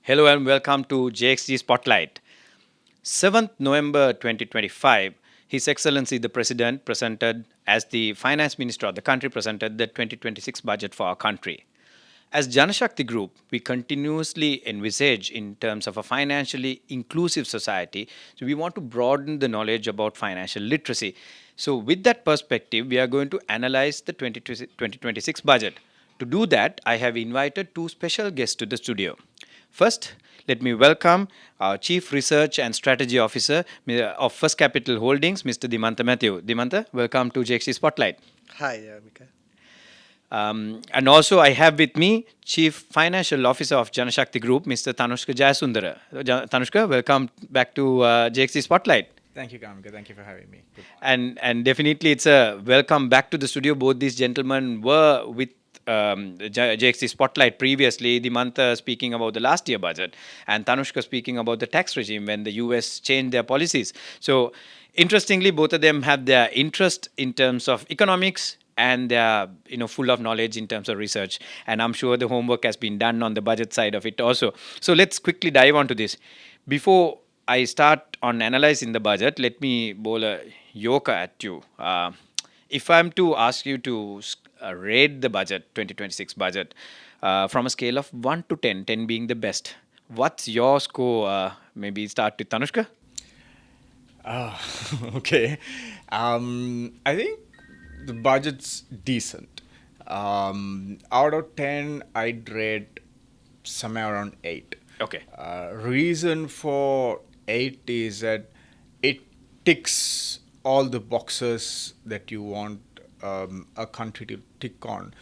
Hello and welcome to JXG Spotlight. 7th November 2025, His Excellency the President presented, as the Finance Minister of the country, presented the 2026 budget for our country. As Janashakthi Group, we continuously envisage in terms of a financially inclusive society. So we want to broaden the knowledge about financial literacy. So with that perspective, we are going to analyze the 2026 budget. To do that, I have invited two special guests to the studio. First, let me welcome our Chief Research and Strategy Officer of First Capital Holdings, Mr. Dimantha Mathew. Dimantha, welcome to JXG Spotlight. Hi, Mika. And also, I have with me Chief Financial Officer of Janashakthi Group, Mr. Thanushka Jayasundara. Thanushka, welcome back to JXG Spotlight. Thank you, Gamika. Thank you for having me. Good. And definitely, it's a welcome back to the studio. Both these gentlemen were with JXC Spotlight previously, Dimantha speaking about the last year budget, and Thanushka speaking about the tax regime when the US changed their policies. So, interestingly, both of them have their interest in terms of economics, and they are full of knowledge in terms of research. And I'm sure the homework has been done on the budget side of it also. So let's quickly dive onto this. Before I start on analyzing the budget, let me bowl a yoke at you. If I'm to ask you to rate the budget, 2026 budget, from a scale of 1 to 10, 10 being the best, what's your score? Maybe start with Thanushka. Okay. I think the budget's decent. Out of 10, I'd rate somewhere around 8. Okay. Reason for 8 is that it ticks all the boxes that you want a country to tick on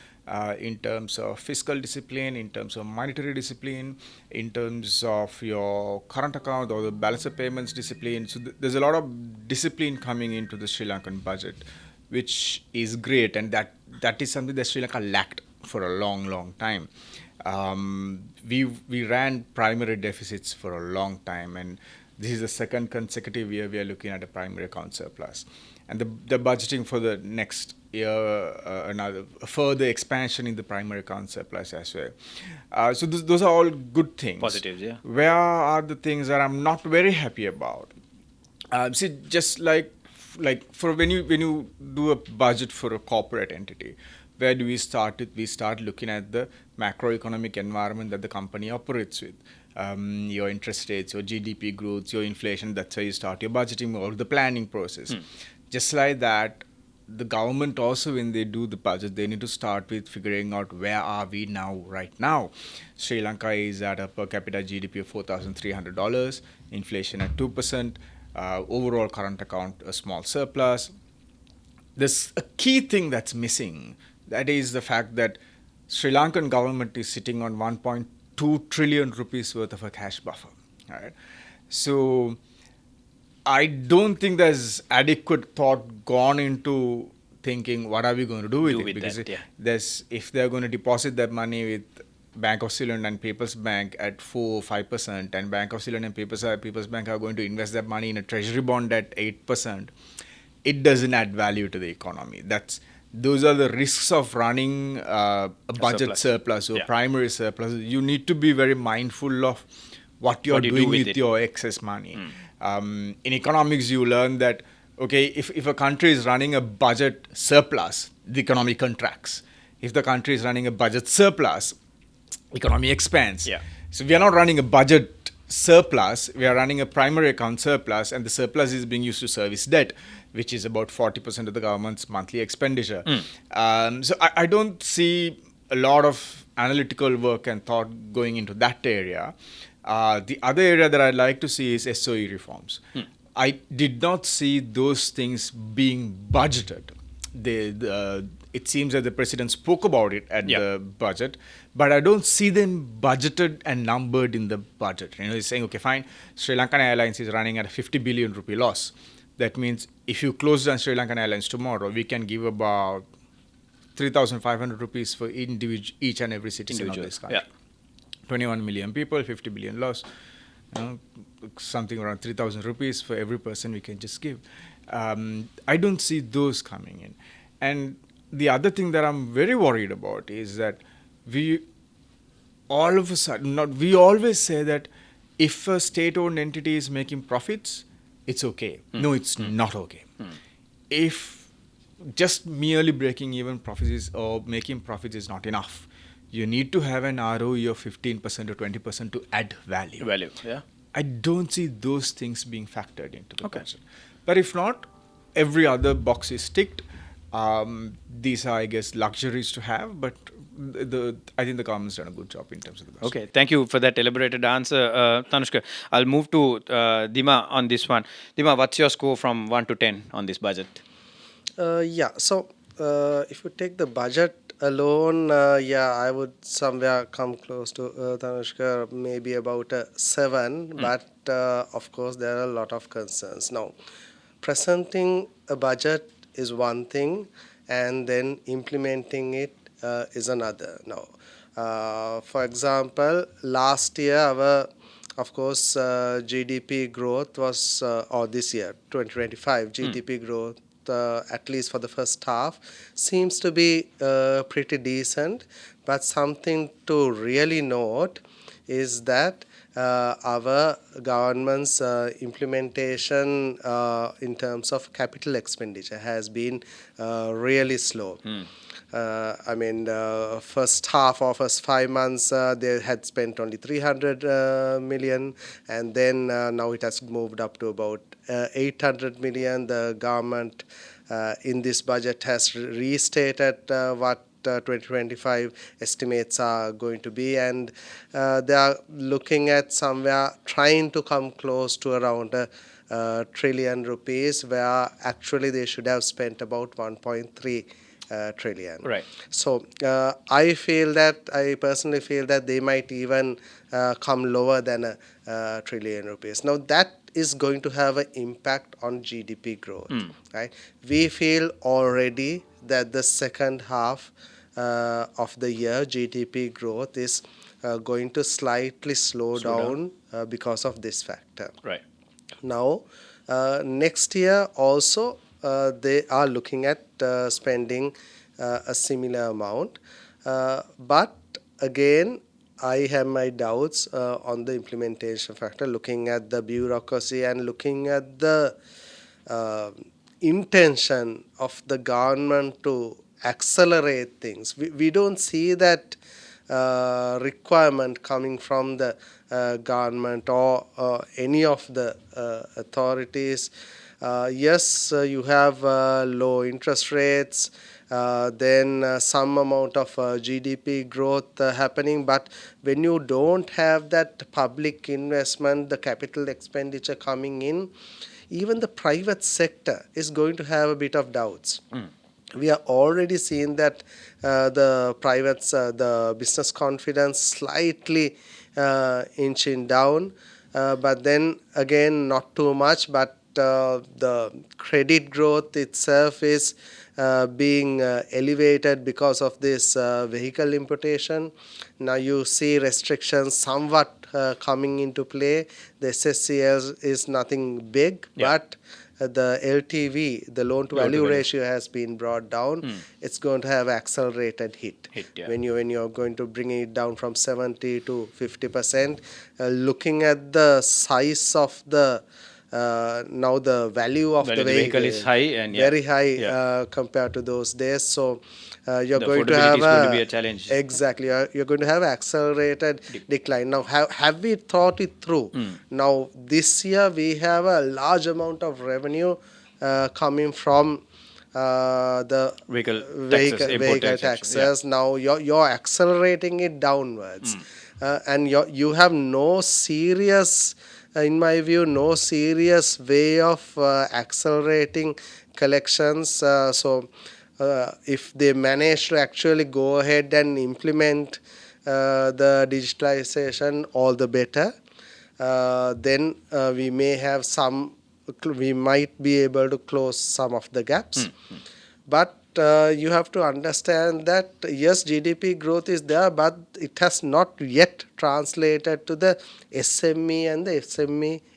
in terms of fiscal discipline, in terms of monetary discipline, in terms of your current account or the balance of payments discipline. So there's a lot of discipline coming into the Sri Lankan budget, which is great, and that is something that Sri Lanka lacked for a long time. We ran primary deficits for a long time, and this is the second consecutive year we are looking at a primary account surplus. And the budgeting for the next year, another further expansion in the primary account surplus as well. So those are all good things. Positives, yeah. Where are the things that I'm not very happy about? See, just like for when you do a budget for a corporate entity, where do we start it? We start looking at the macroeconomic environment that the company operates with. Your interest rates, your GDP growth, your inflation, that's how you start your budgeting or the planning process. Just like that, the government also, when they do the budget, they need to start with figuring out where are we now, right now. Sri Lanka is at a per capita GDP of $4,300, inflation at 2%, overall current account a small surplus. There's a key thing that's missing. That is the fact that Sri Lankan government is sitting on 1.2 trillion rupees worth of a cash buffer. Right? So I don't think there's adequate thought gone into thinking what are we going to do with it, because if they're going to deposit that money with Bank of Sri Lanka and People's Bank at 4 or 5%, and Bank of Sri Lanka and People's Bank are going to invest that money in a treasury bond at 8%, it doesn't add value to the economy. Those are the risks of running a budget surplus or primary surplus. You need to be very mindful of what you're doing with your excess money. In economics, you learn that, okay, if a country is running a budget surplus, the economy contracts. If the country is running a budget surplus, economy expands. Yeah. So we are not running a budget surplus, we are running a primary account surplus, and the surplus is being used to service debt, which is about 40% of the government's monthly expenditure. So I don't see a lot of analytical work and thought going into that area. The other area that I'd like to see is SOE reforms. I did not see those things being budgeted. It seems that the president spoke about it at the budget, but I don't see them budgeted and numbered in the budget. He's saying, okay, fine, Sri Lankan Airlines is running at a 50 billion rupee loss. That means if you close down Sri Lankan Airlines tomorrow, we can give about 3,500 rupees for each and every citizen of this country. 21 million people, 50 billion loss. Something around 3,000 rupees for every person we can just give. I don't see those coming in. And the other thing that I'm very worried about is that we all of a sudden, not we always say that if a state-owned entity is making profits, it's okay. No, it's not okay. If just merely breaking even profits or making profits is not enough, you need to have an ROE of 15% or 20% to add value. Yeah. I don't see those things being factored into the budget. But if not, every other box is ticked. These are, I guess, luxuries to have, but I think the government's done a good job in terms of the budget. Okay, thank you for that elaborated answer, Thanushka. I'll move to Dima on this one. Dima, what's your score from 1 to 10 on this budget? So if you take the budget alone, I would somewhere come close to Thanushka, maybe about a 7. But of course, there are a lot of concerns. Now, presenting a budget is one thing, and then implementing it is another. Now, for example, last year our GDP growth was, or this year, 2025, GDP growth, at least for the first half, seems to be pretty decent. But something to really note is that our government's implementation in terms of capital expenditure has been really slow. First half or first 5 months, they had spent only 300 million, and then now it has moved up to about 800 million. The government in this budget has restated what 2025 estimates are going to be, and they are looking at somewhere trying to come close to around a trillion rupees, where actually they should have spent about 1.3 trillion. Right. So I personally feel that they might even come lower than a trillion rupees. Now that is going to have an impact on GDP growth. Right? We feel already that the second half of the year GDP growth is going to slightly slow down because of this factor. Right. Now, next year also they are looking at spending a similar amount. But again, I have my doubts on the implementation factor, looking at the bureaucracy and looking at the intention of the government to accelerate things. We don't see that requirement coming from the government or any of the authorities. Yes, you have low interest rates, then some amount of GDP growth happening, but when you don't have that public investment, the capital expenditure coming in, even the private sector is going to have a bit of doubts. We are already seeing that the the business confidence slightly inching down, but then again not too much. But the credit growth itself is being elevated because of this vehicle importation. Now you see restrictions somewhat coming into play. The SSCL is nothing big, but the LTV, the loan to value ratio, has been brought down. It's going to have accelerated hit when you're going to bring it down from 70 to 50%. Looking at the size of the now the value of the vehicle is high and very high compared to those days. So you're the going to have going to be a challenge. Exactly, you're going to have accelerated decline. Now, have we thought it through? Now, this year we have a large amount of revenue coming from the vehicle taxes. Now you're accelerating it downwards, and you have no serious, in my view, no serious way of accelerating collections. If they manage to actually go ahead and implement the digitalization, all the better. Then we might be able to close some of the gaps. But you have to understand that yes, GDP growth is there, but it has not yet translated to the SME and the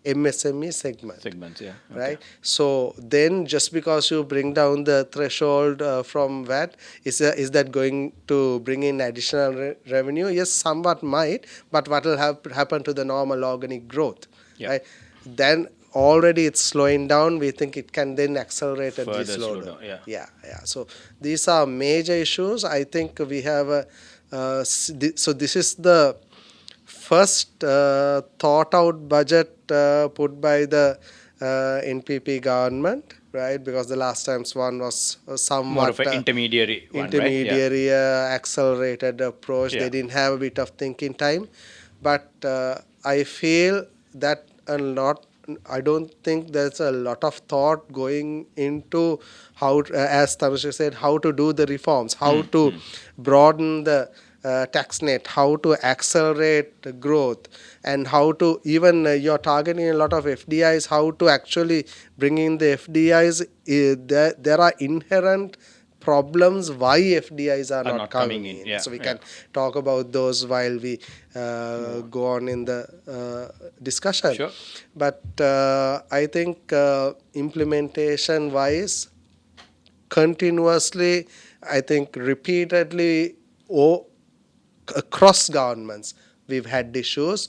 MSME segment. Segments, yeah. Okay. Right. So then, just because you bring down the threshold from VAT, is that going to bring in additional revenue? Yes, somewhat might, but what will happen to the normal organic growth? Yeah. Right. Then already it's slowing down. We think it can then accelerate and Further slow slow down. down, yeah. Yeah. So these are major issues. I think we have a. So this is the first thought out budget put by the NPP government, right? Because the last time's one was somewhat More of an intermediary one, right? Yeah. intermediary accelerated approach. Yeah. They didn't have a bit of thinking time, but I feel that a lot. I don't think there's a lot of thought going into how, as Thanushka said, how to do the reforms, how to broaden the tax net, how to accelerate the growth, and how to even you're targeting a lot of FDIs, how to actually bring in the FDIs. There are inherent problems why FDIs are not coming in. Yeah, So we yeah. can talk about those while we go on in the discussion. Sure. But I think implementation wise, continuously, I think repeatedly, across governments, we've had issues.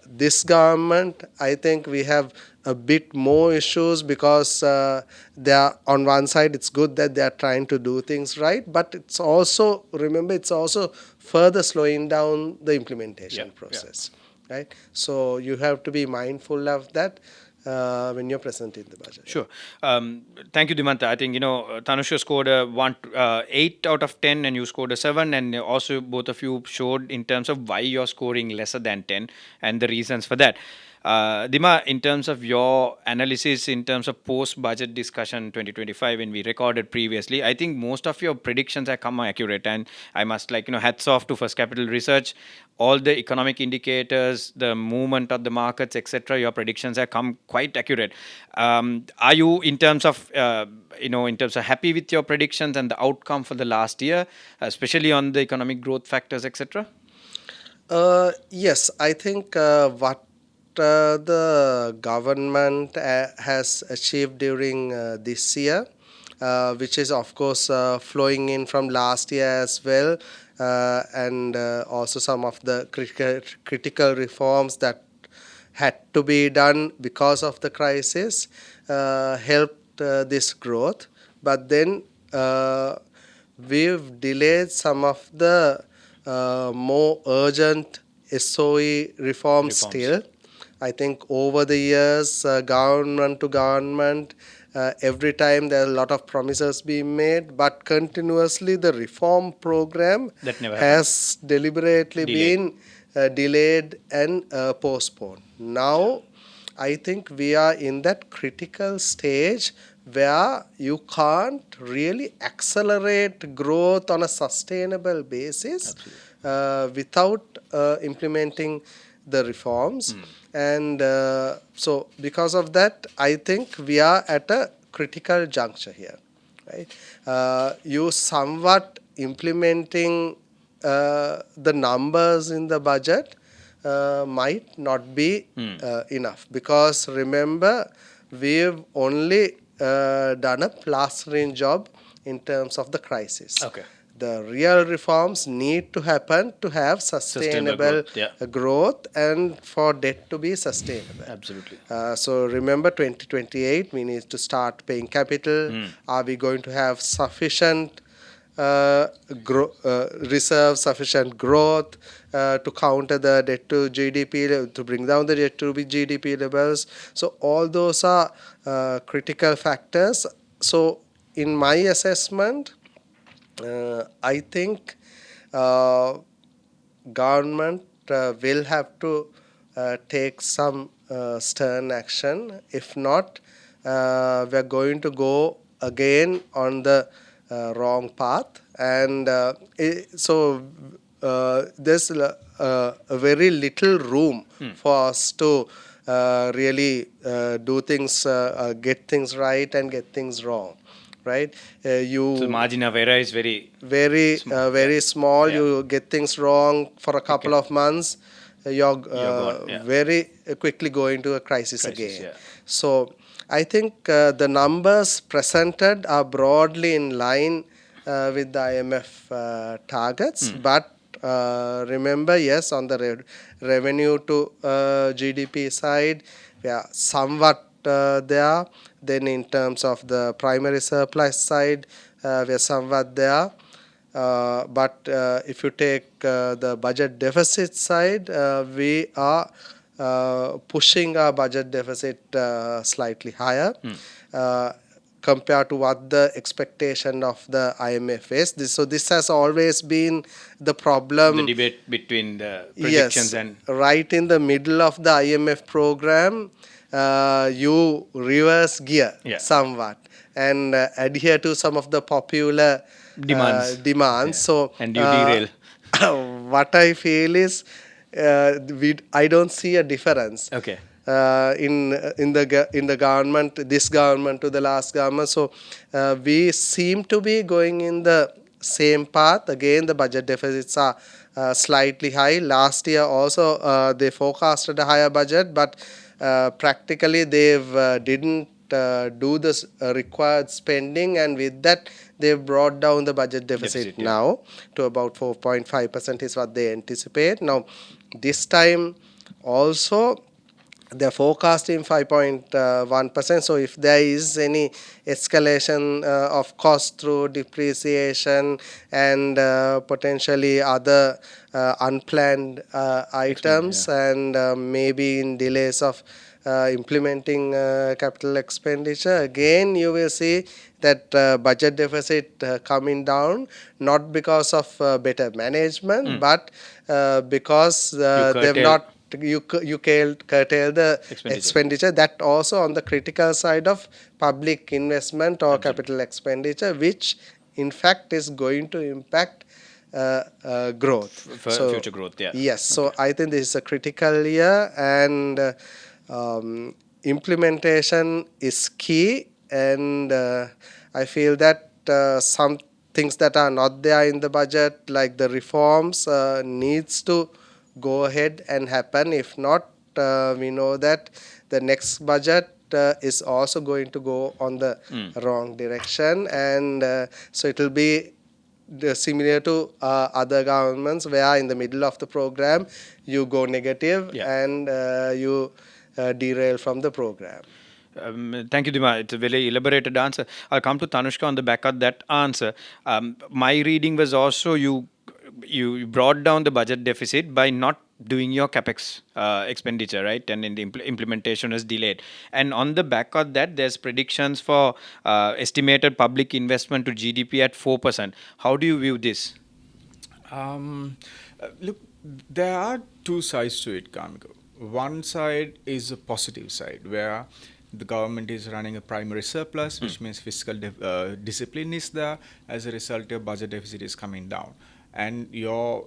This government, I think we have a bit more issues because they are, on one side, it's good that they are trying to do things right, but it's also, remember, it's also further slowing down the implementation process, right? So you have to be mindful of that when you're presenting the budget. Sure. Thank you, Dimantha. I think, Thanushka scored a 8 out of 10 and you scored a 7. And also both of you showed in terms of why you're scoring lesser than 10 and the reasons for that. Dima, in terms of your analysis, in terms of post-budget discussion 2025, when we recorded previously, I think most of your predictions have come accurate. And I must hats off to First Capital Research. All the economic indicators, the movement of the markets, etc., your predictions have come quite accurate. Are you, in terms of happy with your predictions and the outcome for the last year, especially on the economic growth factors, etc.? Yes, I think what the government has achieved during this year, which is of course flowing in from last year as well, and also some of the critical reforms that had to be done because of the crisis, helped this growth. But then we've delayed some of the more urgent SOE reforms still. I think over the years, government to government, every time there are a lot of promises being made, but continuously the reform program That never has deliberately been delayed and postponed. Now, I think we are in that critical stage where you can't really accelerate growth on a sustainable basis without implementing the reforms. And so because of that, I think we are at a critical juncture here. Right? You somewhat implementing the numbers in the budget might not be enough, because remember, we've only done a plastering job in terms of the crisis. Okay. The real reforms need to happen to have sustainable growth and for debt to be sustainable. Absolutely. So remember, 2028, we need to start paying capital. Are we going to have sufficient reserve, sufficient growth to counter the debt to GDP, to bring down the debt to GDP levels? So all those are critical factors. So in my assessment, I think government will have to take some stern action. If not, we're going to go again on the wrong path. And so there's a very little room for us to really do things, get things right and get things wrong. right? So the You margin of error is very very small. Yeah. You get things wrong for a couple of months, you're gone. Yeah. very quickly go into a crisis again. Yeah. So I think the numbers presented are broadly in line with the IMF targets, but remember, yes, on the revenue to GDP side, we are somewhat there. Then in terms of the primary surplus side, we are somewhat there. But if you take the budget deficit side, we are pushing our budget deficit slightly higher compared to what the expectation of the IMF is. So this has always been the problem. The debate between the projections Yes, and right in the middle of the IMF program, you reverse gear Yeah. somewhat and adhere to some of the popular Demands. demands. Yeah. So And you derail. what I feel is I don't see a difference. Okay. In the government, this government to the last government. So we seem to be going in the same path. Again, the budget deficits are slightly high. Last year also they forecasted a higher budget, but practically they've didn't do the required spending, and with that they've brought down the budget deficit now to about 4.5% is what they anticipate. Now this time also they're forecasting 5.1%. So if there is any escalation of cost through depreciation and potentially other unplanned items and maybe in delays of implementing capital expenditure, again you will see that budget deficit coming down, not because of better management, but because they've not you curtail the expenditure. That also on the critical side of public investment or capital expenditure, which in fact is going to impact growth. Future growth, yeah. Yes, so I think this is a critical year, and implementation is key, and I feel that some things that are not there in the budget, like the reforms, needs to go ahead and happen. If not, we know that the next budget is also going to go on the wrong direction, and so it will be similar to other governments, where in the middle of the program you go negative and you derail from the program. Thank you, Dima. It's a very elaborated answer. I'll come to Thanushka on the back of that answer. My reading was also you brought down the budget deficit by not doing your capex expenditure, right? And in the implementation is delayed. And on the back of that, there's predictions for estimated public investment to GDP at 4%. How do you view this? Look, there are two sides to it, Gamika. One side is a positive side, where the government is running a primary surplus, which means fiscal discipline is there. As a result, your budget deficit is coming down, and your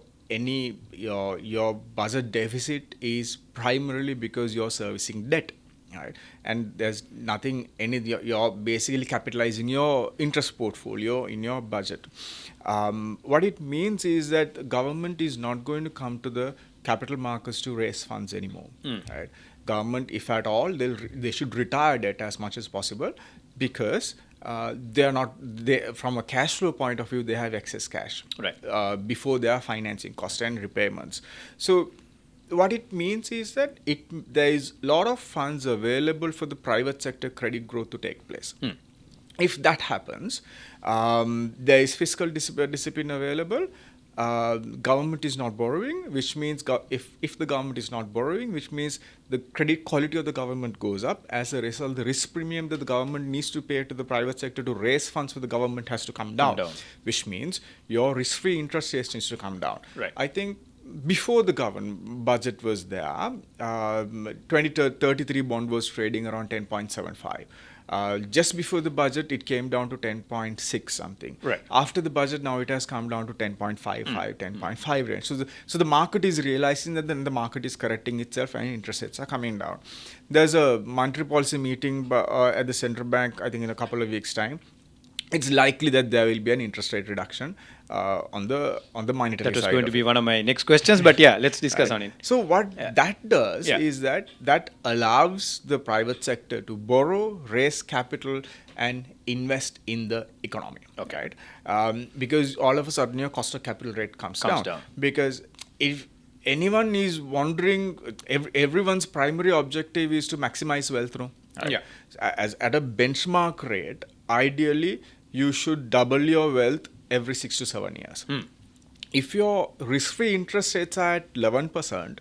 budget deficit is primarily because you're servicing debt, right? And there's nothing you're basically capitalizing your interest portfolio in your budget. What it means is that the government is not going to come to the capital markets to raise funds anymore, right? Government, if at all, they should retire debt as much as possible, because from a cash flow point of view, they have excess cash, right, before their financing cost and repayments. So what it means is that there is a lot of funds available for the private sector credit growth to take place. If that happens, there is fiscal discipline available. Government is not borrowing, which means if the government is not borrowing, which means the credit quality of the government goes up. As a result, the risk premium that the government needs to pay to the private sector to raise funds for the government has to come down. Which means your risk-free interest rates needs to come down. Right. I think before the government budget was there, 2033 bond was trading around 10.75. Just before the budget, it came down to 10.6 something. Right. After the budget, now it has come down to 10.55, 10.5 range. So the market is realizing that then the market is correcting itself and interest rates are coming down. There's a monetary policy meeting at the central bank, I think in a couple of weeks' time, it's likely that there will be an interest rate reduction on the monetary That was side going to of be it. one of my next questions, but yeah, let's discuss on it. So what Yeah. that does Yeah. is that allows the private sector to borrow, raise capital, and invest in the economy. Okay. Right? Because all of a sudden your cost of capital rate comes down. Because if anyone is wondering, everyone's primary objective is to maximize wealth, no? Right? Yeah. As at a benchmark rate, ideally you should double your wealth every 6 to 7 years. If your risk-free interest rates are at 11%,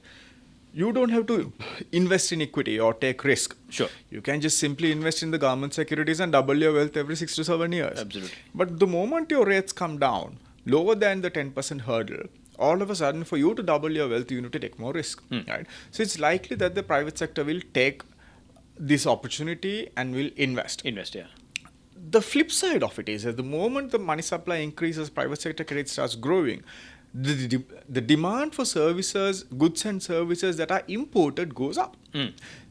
you don't have to invest in equity or take risk. Sure. You can just simply invest in the government securities and double your wealth every 6 to 7 years. Absolutely. But the moment your rates come down lower than the 10% hurdle, all of a sudden for you to double your wealth, you need to take more risk. Right? So it's likely that the private sector will take this opportunity and will invest. Invest, yeah. The flip side of it is that the moment the money supply increases, private sector credit starts growing, the demand for services, goods and services that are imported goes up.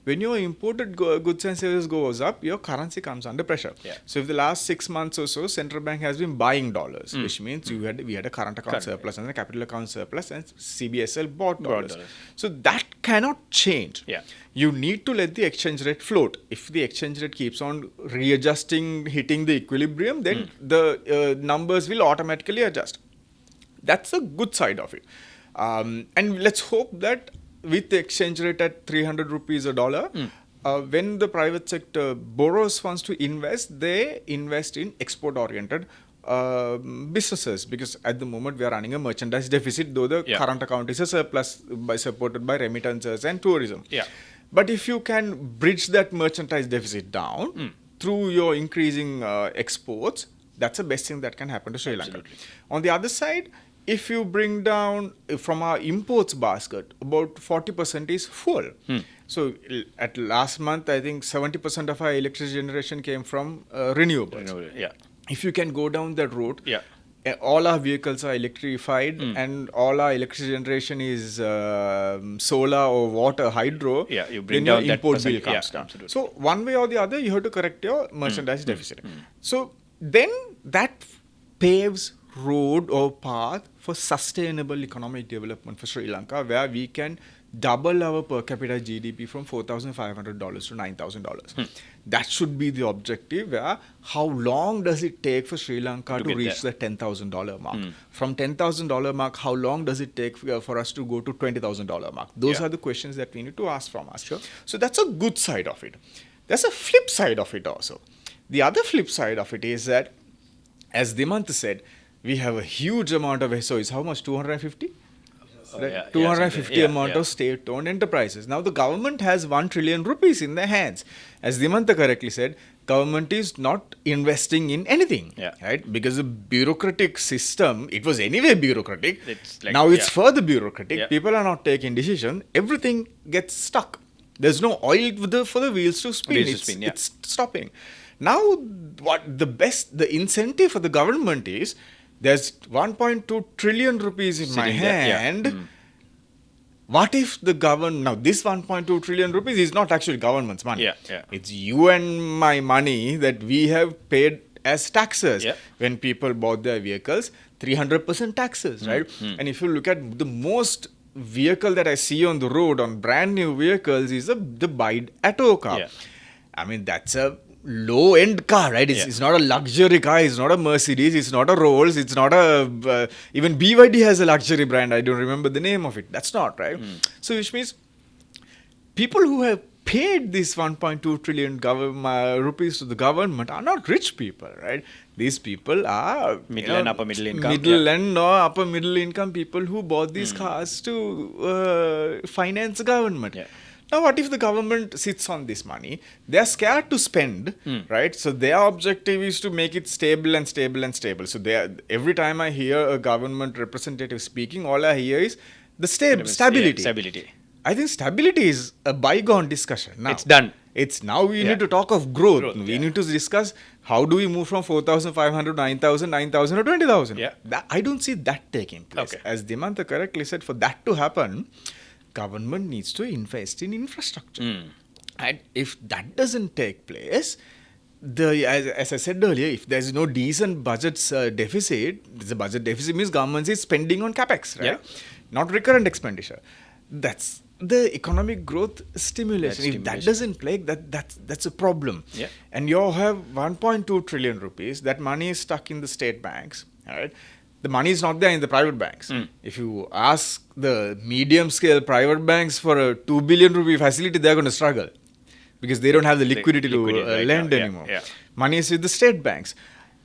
When your imported goods and services goes up, your currency comes under pressure. Yeah. So if the last 6 months or so, central bank has been buying dollars, which means we had a current account surplus and a capital account surplus, and CBSL bought dollars. So that cannot change. Yeah. You need to let the exchange rate float. If the exchange rate keeps on readjusting, hitting the equilibrium, then the numbers will automatically adjust. That's the good side of it. And let's hope that with the exchange rate at 300 rupees a dollar, when the private sector borrows funds to invest, they invest in export-oriented businesses, because at the moment we are running a merchandise deficit, though the current account is a surplus supported by remittances and tourism. Yeah. But if you can bridge that merchandise deficit down through your increasing exports, that's the best thing that can happen to Sri Lanka. On the other side, if you bring down from our imports basket, about 40% is fuel. So at last month, I think 70% of our electricity generation came from renewables. Yeah. If you can go down that route, Yeah. all our vehicles are electrified and all our electricity generation is solar or water, hydro, Yeah, you bring then down your that import bill percent. comes Yeah, down. absolutely. So one way or the other, you have to correct your merchandise deficit. So then that paves road or path for sustainable economic development for Sri Lanka, where we can double our per capita GDP from $4,500 to $9,000. That should be the objective, where how long does it take for Sri Lanka to get reach there. the $10,000 mark? From $10,000 mark, how long does it take for us to go to $20,000 mark? Those are the questions that we need to ask from us. Sure. So that's a good side of it. There's a flip side of it also. The other flip side of it is that, as Dimantha said, we have a huge amount of SOEs. How much? 250? Right? yeah, 250 something. amount of state-owned enterprises. Now the government has 1 trillion rupees in their hands. As Dimantha correctly said, government is not investing in anything, right? Because the bureaucratic system, it was anyway bureaucratic. It's like- now it's further bureaucratic. Yeah. People are not taking decision. Everything gets stuck. There's no oil for the wheels to spin. Wheels to spin, yeah. It's stopping. Now, the incentive for the government is, there's 1.2 trillion rupees in my Sitting there, yeah. hand. What if the now this 1.2 trillion rupees is not actually government's money. Yeah. It's you and my money that we have paid as taxes. Yeah. When people bought their vehicles, 300% taxes, right? And if you look at the most vehicle that I see on the road, on brand new vehicles, is the Bide Atto car. Yeah. I mean, that's a low-end car, right? It's not a luxury car. It's not a Mercedes. It's not a Rolls. It's not a... even BYD has a luxury brand. I don't remember the name of it. That's not, right? So which means people who have paid this 1.2 trillion rupees to the government are not rich people, right? These people are... Middle and upper middle income. Middle and or upper middle income people who bought these cars to finance the government. Yeah. Now, what if the government sits on this money? They are scared to spend, right? So their objective is to make it stable and stable and stable. So every time I hear a government representative speaking, all I hear is the stability. Yeah, stability. I think stability is a bygone discussion now. It's done. It's now we need to talk of growth. We yeah. need to discuss how do we move from 4,500, 9,000, 9,000 or 20,000. Yeah. I don't see that taking place. Okay. As Dimantha correctly said, for that to happen, government needs to invest in infrastructure. And if that doesn't take place, as I said earlier, if there's no decent budget's deficit, the budget deficit means government is spending on capex, right? Yeah. Not recurrent expenditure. That's the economic growth stimulation. If that doesn't play, that's a problem. Yeah. And you have 1.2 trillion rupees. That money is stuck in the state banks, right? The money is not there in the private banks. If you ask the medium scale private banks for a 2 billion rupee facility, they're going to struggle because they don't have the liquidity to right lend now. Yeah, anymore. yeah. Money is with the state banks.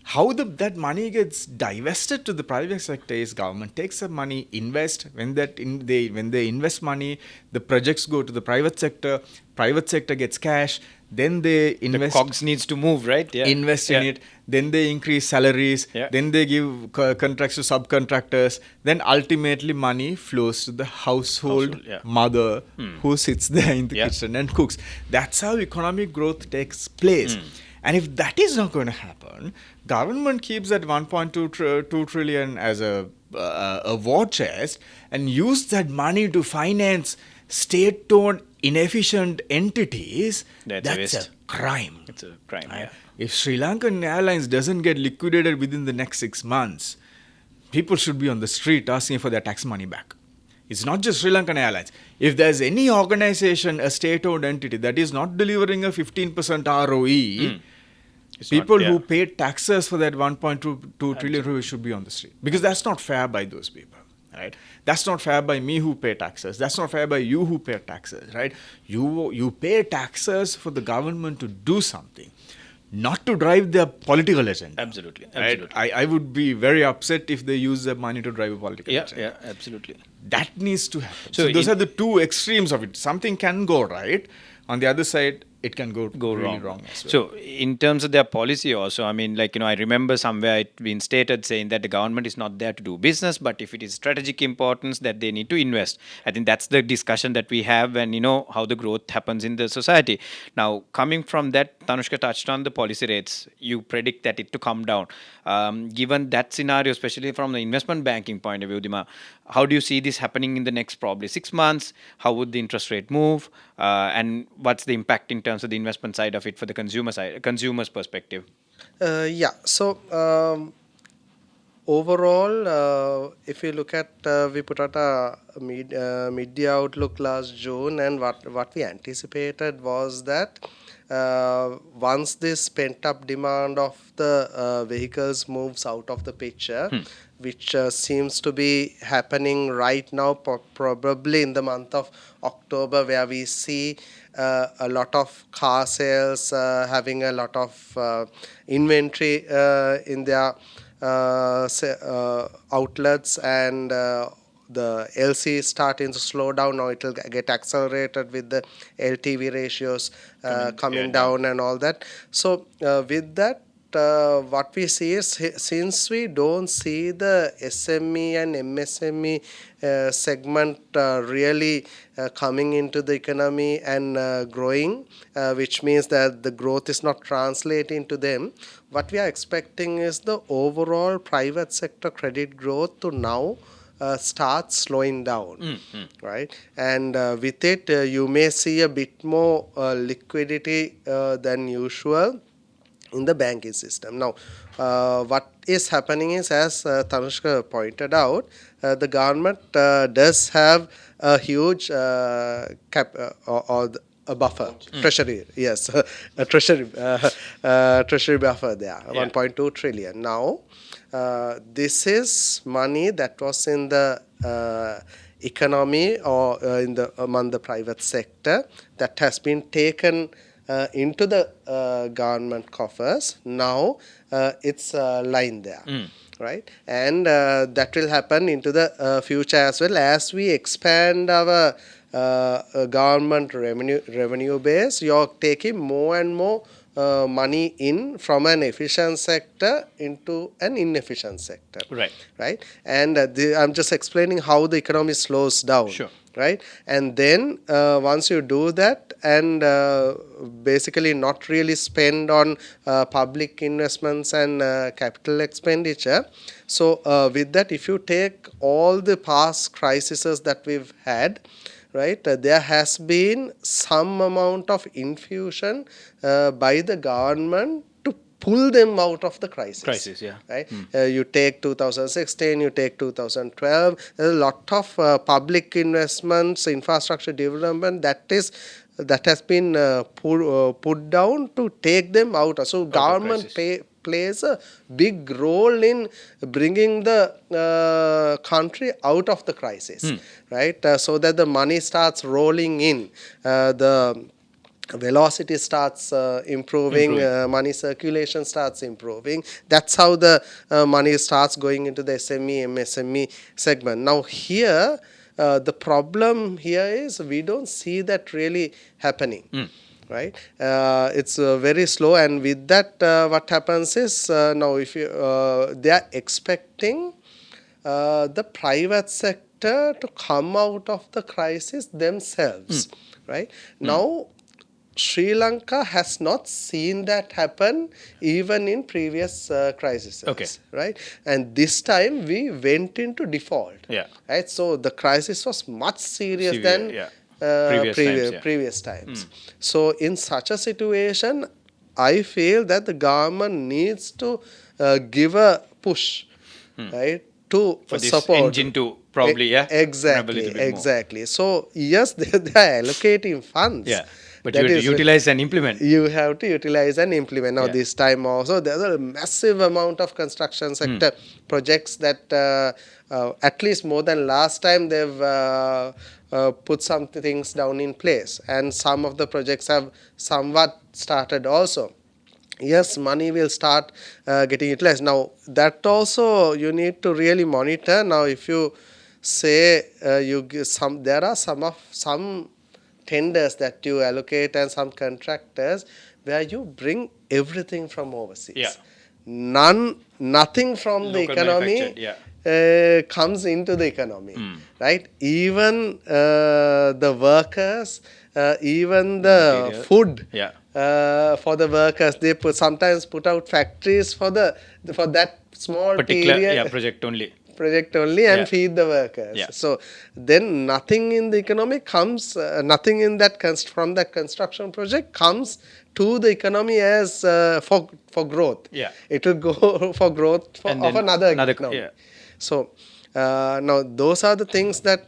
How that money gets divested to the private sector is government takes the money, invest. When they invest money, the projects go to the private sector. Private sector gets cash. Then they invest. The cogs needs to move, right? Yeah. Invest in it. Then they increase salaries. Yeah. Then they give contracts to subcontractors. Then ultimately money flows to the household Yeah. mother who sits there in the Yeah. kitchen and cooks. That's how economic growth takes place. And if that is not going to happen, government keeps that 1.2 trillion as a war chest and use that money to finance state-owned inefficient entities. That's a a waste. crime. It's a crime. Yeah. If Sri Lankan Airlines doesn't get liquidated within the next 6 months, people should be on the street asking for their tax money back. It's not just Sri Lankan Airlines. If there's any organization, a state-owned entity that is not delivering a 15% ROE, people who paid taxes for that 1.2 trillion rupees should be on the street. Because that's not fair by those people. Right? That's not fair by me who pay taxes. That's not fair by you who pay taxes. Right? You pay taxes for the government to do something, not to drive their political agenda. Absolutely. Right? Absolutely. I would be very upset if they use their money to drive a political agenda. Yeah, absolutely. That needs to happen. So So those are the two extremes of it. Something can go right. On the other side, it can go really wrong as well. So, in terms of their policy, also, I mean, I remember somewhere it been stated saying that the government is not there to do business, but if it is strategic importance, that they need to invest. I think that's the discussion that we have when how the growth happens in the society. Now, coming from that, Thanushka touched on the policy rates. You predict that it to come down. Given that scenario, especially from the investment banking point of view, Dima, how do you see this happening in the next probably 6 months? How would the interest rate move? And what's the impact in terms of the investment side of it for the consumer's perspective? So overall, if you look at, we put out a media outlook last June, and what we anticipated was that once this pent-up demand of the vehicles moves out of the picture, which seems to be happening right now, probably in the month of October, where we see a lot of car sales having a lot of inventory in their outlets, and the LC is starting to slow down. Now it will get accelerated with the LTV ratios coming down and all that. So with that, what we see is, since we don't see the SME and MSME segment really coming into the economy and growing, which means that the growth is not translating to them, what we are expecting is the overall private sector credit growth to now start slowing down, right? And with it, you may see a bit more liquidity than usual in the banking system. Now, what is happening is, as Thanushka pointed out, the government does have a huge a buffer, treasury, yes, a treasury buffer there, 1.2 trillion. Now, this is money that was in the economy or among the private sector that has been taken into the government coffers. Now it's lying there, right? And that will happen into the future as well, as we expand our government revenue base. You're taking more and more money in from an efficient sector into an inefficient sector, right? And I'm just explaining how the economy slows down. Sure. Right? And then once you do that and basically not really spend on public investments and capital expenditure, so with that, if you take all the past crises that we've had, right? There has been some amount of infusion by the government to pull them out of the crisis. Yeah. Right? You take 2016, you take 2012. There's a lot of public investments, infrastructure development that has been put down to take them out. So government plays a big role in bringing the country out of the crisis, right? So that the money starts rolling in, the velocity starts improving. Money circulation starts improving. That's how the money starts going into the SME, MSME segment. Now here, the problem here is we don't see that really happening. Right, it's very slow, and with that, what happens is now if you they are expecting the private sector to come out of the crisis themselves. Right now, Sri Lanka has not seen that happen even in previous crises. Okay. Right, and this time we went into default. Yeah. Right, so the crisis was much serious Severe, than yeah. Previous times. So in such a situation, I feel that the government needs to give a push, right, to For this support engine to probably, rev a exactly, little bit more. exactly. So yes, they are allocating funds. Yeah. But That you have to is- utilize and implement. You have to utilize and implement. Now, Yeah. this time also, there's a massive amount of construction sector projects that at least more than last time they've put some things down in place. And some of the projects have somewhat started also. Yes, money will start getting utilized. Now, that also you need to really monitor. Now, if you say you give there are some tenders that you allocate and some contractors where you bring everything from overseas. Yeah. Nothing from the Local economy manufactured, comes into the economy, right? Even the workers, even the Material. food Yeah. for the workers, they sometimes put out factories for that small Particular period project only. and Yeah. feed the workers. Yeah. So then nothing in the economy comes, nothing in that from that construction project comes to the economy as for growth. Yeah. It will go for growth And of then another another- economy. yeah. So now those are the things that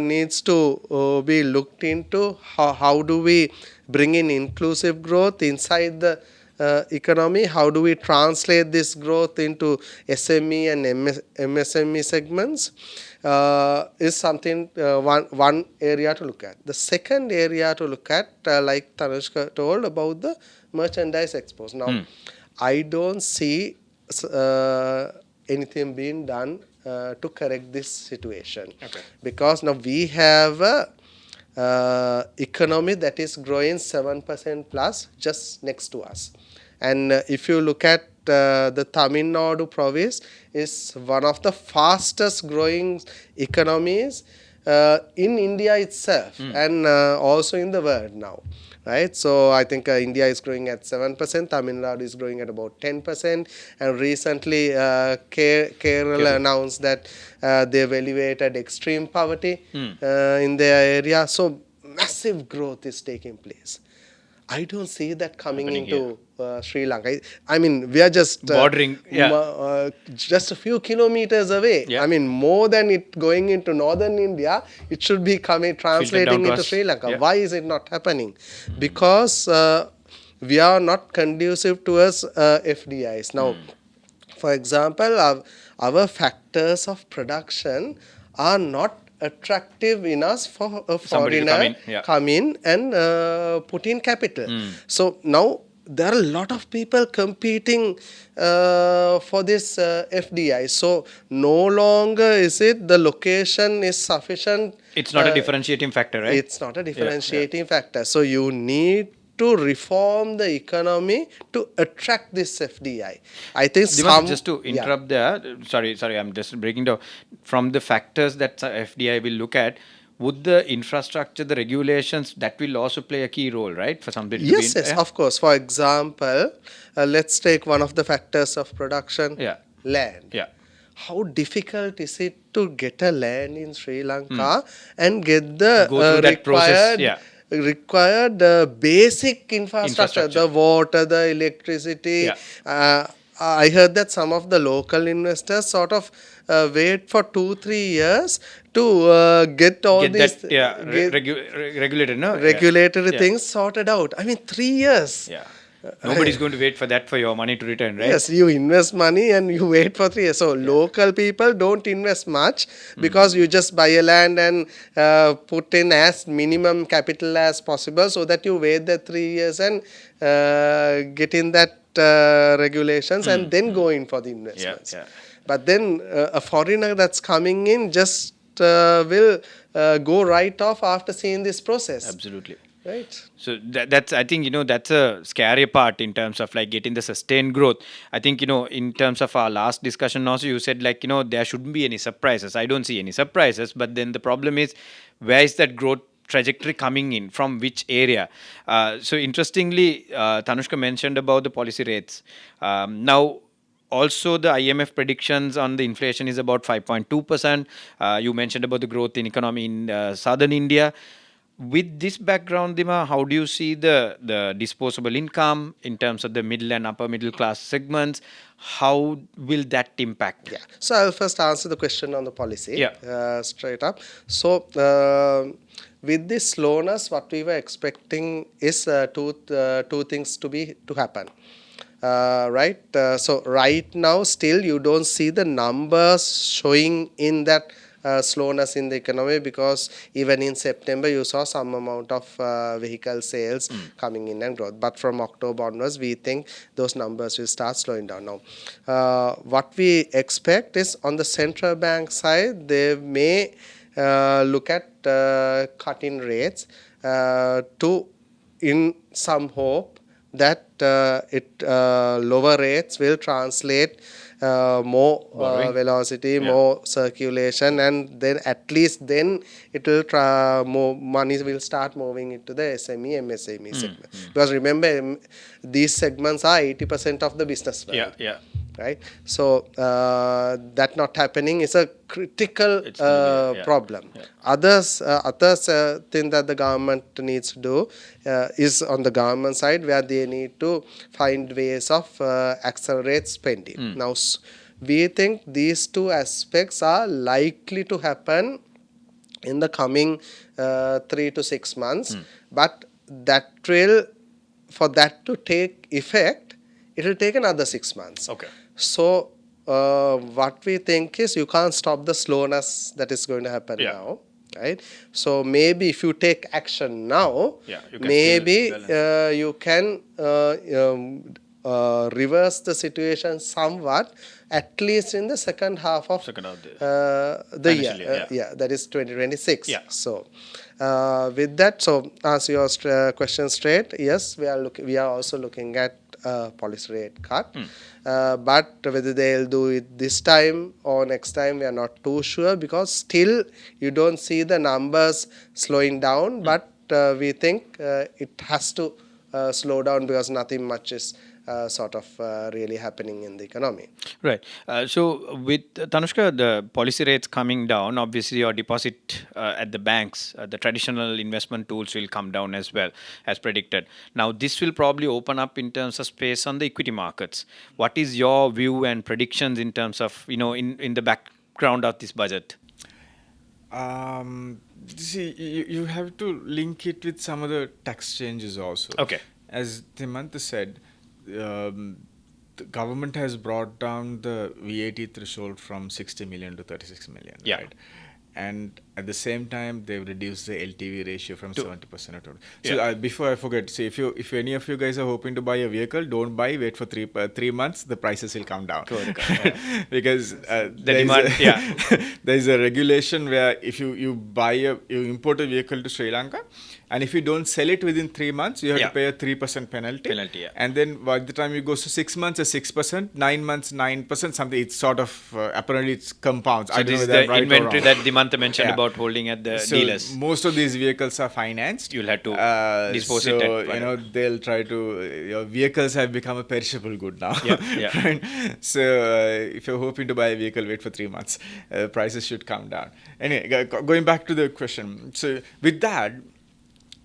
needs to be looked into. How do we bring in inclusive growth inside the economy? How do we translate this growth into SME and MSME segments? Is something one area to look at. The second area to look at, like Thanushka told about the merchandise exports. Now, I don't see anything being done to correct this situation. Okay. Because now we have a economy that is growing 7% plus just next to us. And if you look at the Tamil Nadu province, is one of the fastest growing economies in India itself and also in the world now. Right, so I think India is growing at 7%, Tamil Nadu is growing at about 10%, and recently Kerala announced that they've elevated extreme poverty in their area. So massive growth is taking place. I don't see that coming Happening into Sri Lanka. I mean, we are just Bordering, just a few kilometers away. Yeah. I mean, more than it going into northern India, it should be translating to into us. Sri Lanka. Yeah. Why is it not happening? Because we are not conducive towards FDIs. Now, for example, our factors of production are not attractive enough for a Somebody to foreigner come in and put in capital. So now there are a lot of people competing for this FDI. So no longer is it the location is sufficient. It's not a differentiating factor, right? It's not a differentiating factor. So you need to reform the economy to attract this FDI. I think Dimantha, just to interrupt there, sorry, I'm just breaking down. From the factors that FDI will look at, would the infrastructure, the regulations, that will also play a key role, right? For something to be Yes, of course. For example, let's take one of the factors of production, Yeah. land. Yeah. how difficult is it to get a land in Sri Lanka and get the Go through that process, required basic infrastructure, the water, the electricity. Yeah. I heard that some of the local investors sort of wait for 2-3 years to get all Get these that, regulated, no? regulatory Yeah. things sorted out. I mean, 3 years. Yeah. Nobody's going to wait for that for your money to return, right? Yes, you invest money and you wait for 3 years. So local people don't invest much because you just buy a land and put in as minimum capital as possible so that you wait the 3 years and get in that regulations and then go in for the investments. Yeah. But then a foreigner that's coming in just will go right off after seeing this process. Absolutely. Right. So that's, I think, that's a scary part in terms of like getting the sustained growth. I think, in terms of our last discussion also, you said like, there shouldn't be any surprises. I don't see any surprises, but then the problem is, where is that growth trajectory coming in, from which area? So interestingly, Thanushka mentioned about the policy rates. Now, also, the IMF predictions on the inflation is about 5.2%. You mentioned about the growth in economy in southern India. With this background, Dima, how do you see the disposable income in terms of the middle and upper middle class segments? How will that impact? Yeah. So I'll first answer the question on the policy. Yeah. Straight up. So with this slowness, what we were expecting is two things to happen. Right. So right now, still you don't see the numbers showing in that slowness in the economy, because even in September you saw some amount of vehicle sales coming in and growth. But from October onwards, we think those numbers will start slowing down. Now, what we expect is on the central bank side, they may look at cutting rates to in some hope that lower rates will translate more velocity, more circulation, and then at least then it will more money will start moving into the SME, MSME segment. Because remember, these segments are 80% of the business value. Yeah. Right. So that not happening is a critical problem. Yeah. Others thing that the government needs to do is on the government side, where they need to find ways of accelerate spending. Now, we think these two aspects are likely to happen in the coming 3 to 6 months, but for that to take effect, it will take another 6 months. Okay. So what we think is, you can't stop the slowness that is going to happen now, right? So maybe if you take action now, maybe you can reverse the situation somewhat, at least in the second half of the year. That is 2026. Yeah. So with that, so answer your question straight, yes, we are also looking at policy rate cut, but whether they'll do it this time or next time, we are not too sure, because still you don't see the numbers slowing down, but we think it has to slow down, because nothing much is really happening in the economy. Right. So with Thanushka, the policy rates coming down, obviously your deposit at the banks, the traditional investment tools will come down as well, as predicted. Now, this will probably open up in terms of space on the equity markets. What is your view and predictions in terms of, in the background of this budget? See, you have to link it with some of the tax changes also. Okay. As Dimantha said, the government has brought down the VAT threshold from 60 million to 36 million, right? And at the same time, they've reduced the LTV ratio from 70% to 20%. So before I forget, say if any of you guys are hoping to buy a vehicle, don't buy. Wait for 3 months. The prices will come down. Because there is a regulation where if you import a vehicle to Sri Lanka, And if you don't sell it within 3 months, you have Yeah. to pay a 3% penalty. Penalty, yeah. And then by the time it goes to 6 months, a 6%, 9 months, 9%, something. It's sort of, apparently it's compounds. So I don't this know is whether the I'm right or inventory wrong. that Dimantha mentioned Yeah. about holding at the So dealers. most of these vehicles are financed. You'll have to dispose it so, at they'll try to. Your vehicles have become a perishable good now. Yeah, yeah. Right? So if you're hoping to buy a vehicle, wait for 3 months. Prices should come down. Anyway, going back to the question. So with that,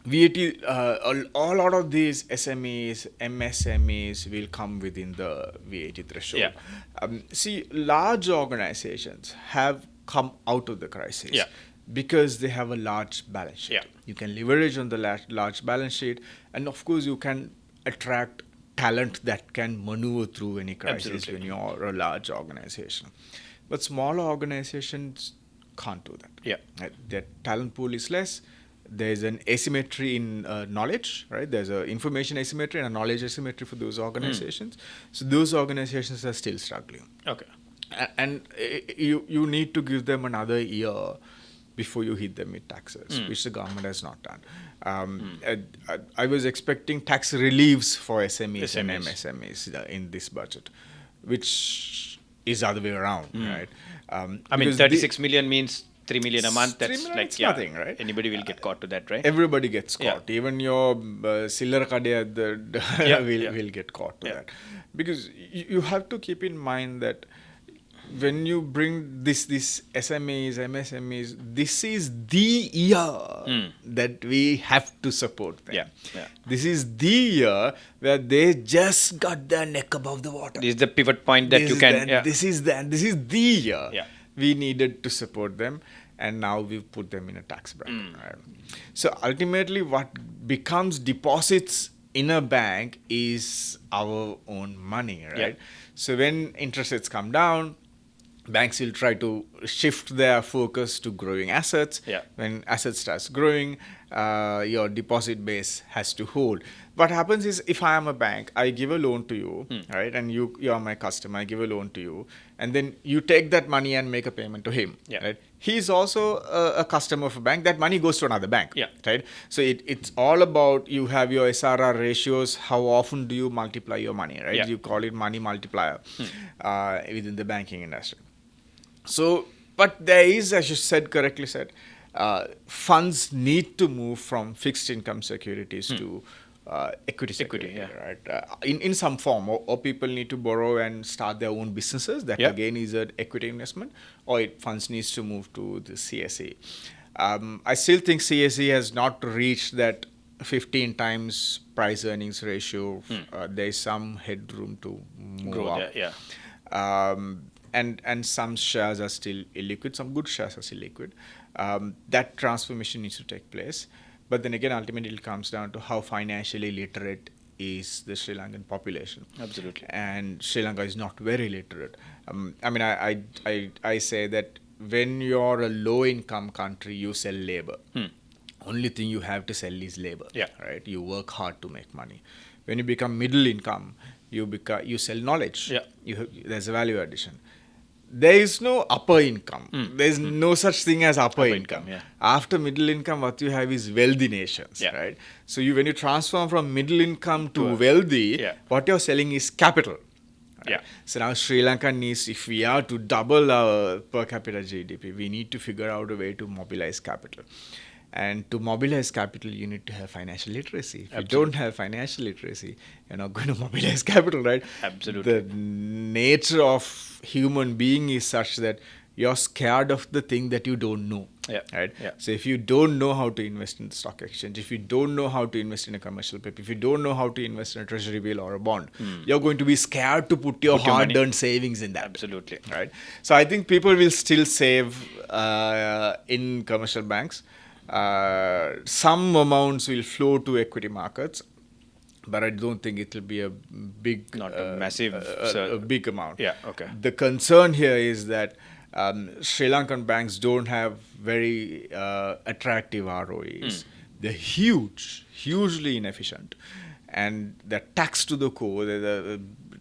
VAT, a lot of these SMEs, MSMEs will come within the VAT threshold. Yeah. See, large organizations have come out of the crisis Yeah. because they have a large balance sheet. Yeah. You can leverage on the large balance sheet, and of course, you can attract talent that can maneuver through any crisis Absolutely. when you're a large organization. But smaller organizations can't do that. Yeah. Their talent pool is less. There's an asymmetry in knowledge, right? There's an information asymmetry and a knowledge asymmetry for those organizations. So those organizations are still struggling. Okay. And you need to give them another year before you hit them with taxes, which the government has not done. I was expecting tax reliefs for SMEs and MSMEs in this budget, which is the other way around, right? I mean, Because 36 million means 3 million a month. 3 That's million, like it's nothing, right? Anybody will get caught to that, right? Everybody gets Yeah. caught. Even your Siller Kade at the Yeah, will get caught to Yeah. that. Because you have to keep in mind that when you bring this SMEs, MSMEs, this is the year that we have to support them. Yeah, yeah. This is the year where they just got their neck above the water. This is the pivot point that This you is can. the- This is the year Yeah. we needed to support them, and now we've put them in a tax bracket. Right? So ultimately, what becomes deposits in a bank is our own money, right? Yeah. So when interest rates come down, banks will try to shift their focus to growing assets. Yeah. When assets starts growing, your deposit base has to hold. What happens is, if I am a bank, I give a loan to you, right? And you are my customer. I give a loan to you, and then you take that money and make a payment to him. Yeah. Right? He's also a customer of a bank. That money goes to another bank. Yeah. Right? So it's all about, you have your SRR ratios. How often do you multiply your money? Right? Yeah. You call it money multiplier within the banking industry. So, but there is, as you correctly said, funds need to move from fixed income securities to equity security, yeah. right? In some form, or people need to borrow and start their own businesses. That Yeah. again is an equity investment, or funds needs to move to the CSE. I still think CSE has not reached that 15 times price earnings ratio. There is some headroom to move Grow up. there, yeah. And some shares are still illiquid, some good shares are still liquid. That transformation needs to take place. But then again, ultimately, it comes down to how financially literate is the Sri Lankan population. Absolutely. And Sri Lanka is not very literate. I mean, I say that when you're a low-income country, you sell labor. Only thing you have to sell is labor. Yeah. Right? You work hard to make money. When you become middle income, you sell knowledge. Yeah. There's a value addition. There is no upper income. There's no such thing as upper income. yeah. After middle income, what you have is wealthy nations, Yeah. right? So when you transform from middle income to wealthy, Yeah. what you're selling is capital. Right? Yeah. So now Sri Lanka needs, if we are to double our per capita GDP, we need to figure out a way to mobilize capital. And to mobilize capital, you need to have financial literacy. If you don't have financial literacy, you're not going to mobilize capital, right? Absolutely. The nature of human being is such that you're scared of the thing that you don't know. Yeah. Right? Yeah. So if you don't know how to invest in the stock exchange, if you don't know how to invest in a commercial paper, if you don't know how to invest in a treasury bill or a bond, you're going to be scared to put your hard-earned savings in that. Absolutely. Right? So I think people will still save in commercial banks. Some amounts will flow to equity markets, but I don't think it will be a big, Not a massive, a big amount. Yeah, okay. The concern here is that Sri Lankan banks don't have very attractive ROEs. They're hugely inefficient, and the tax to the core, the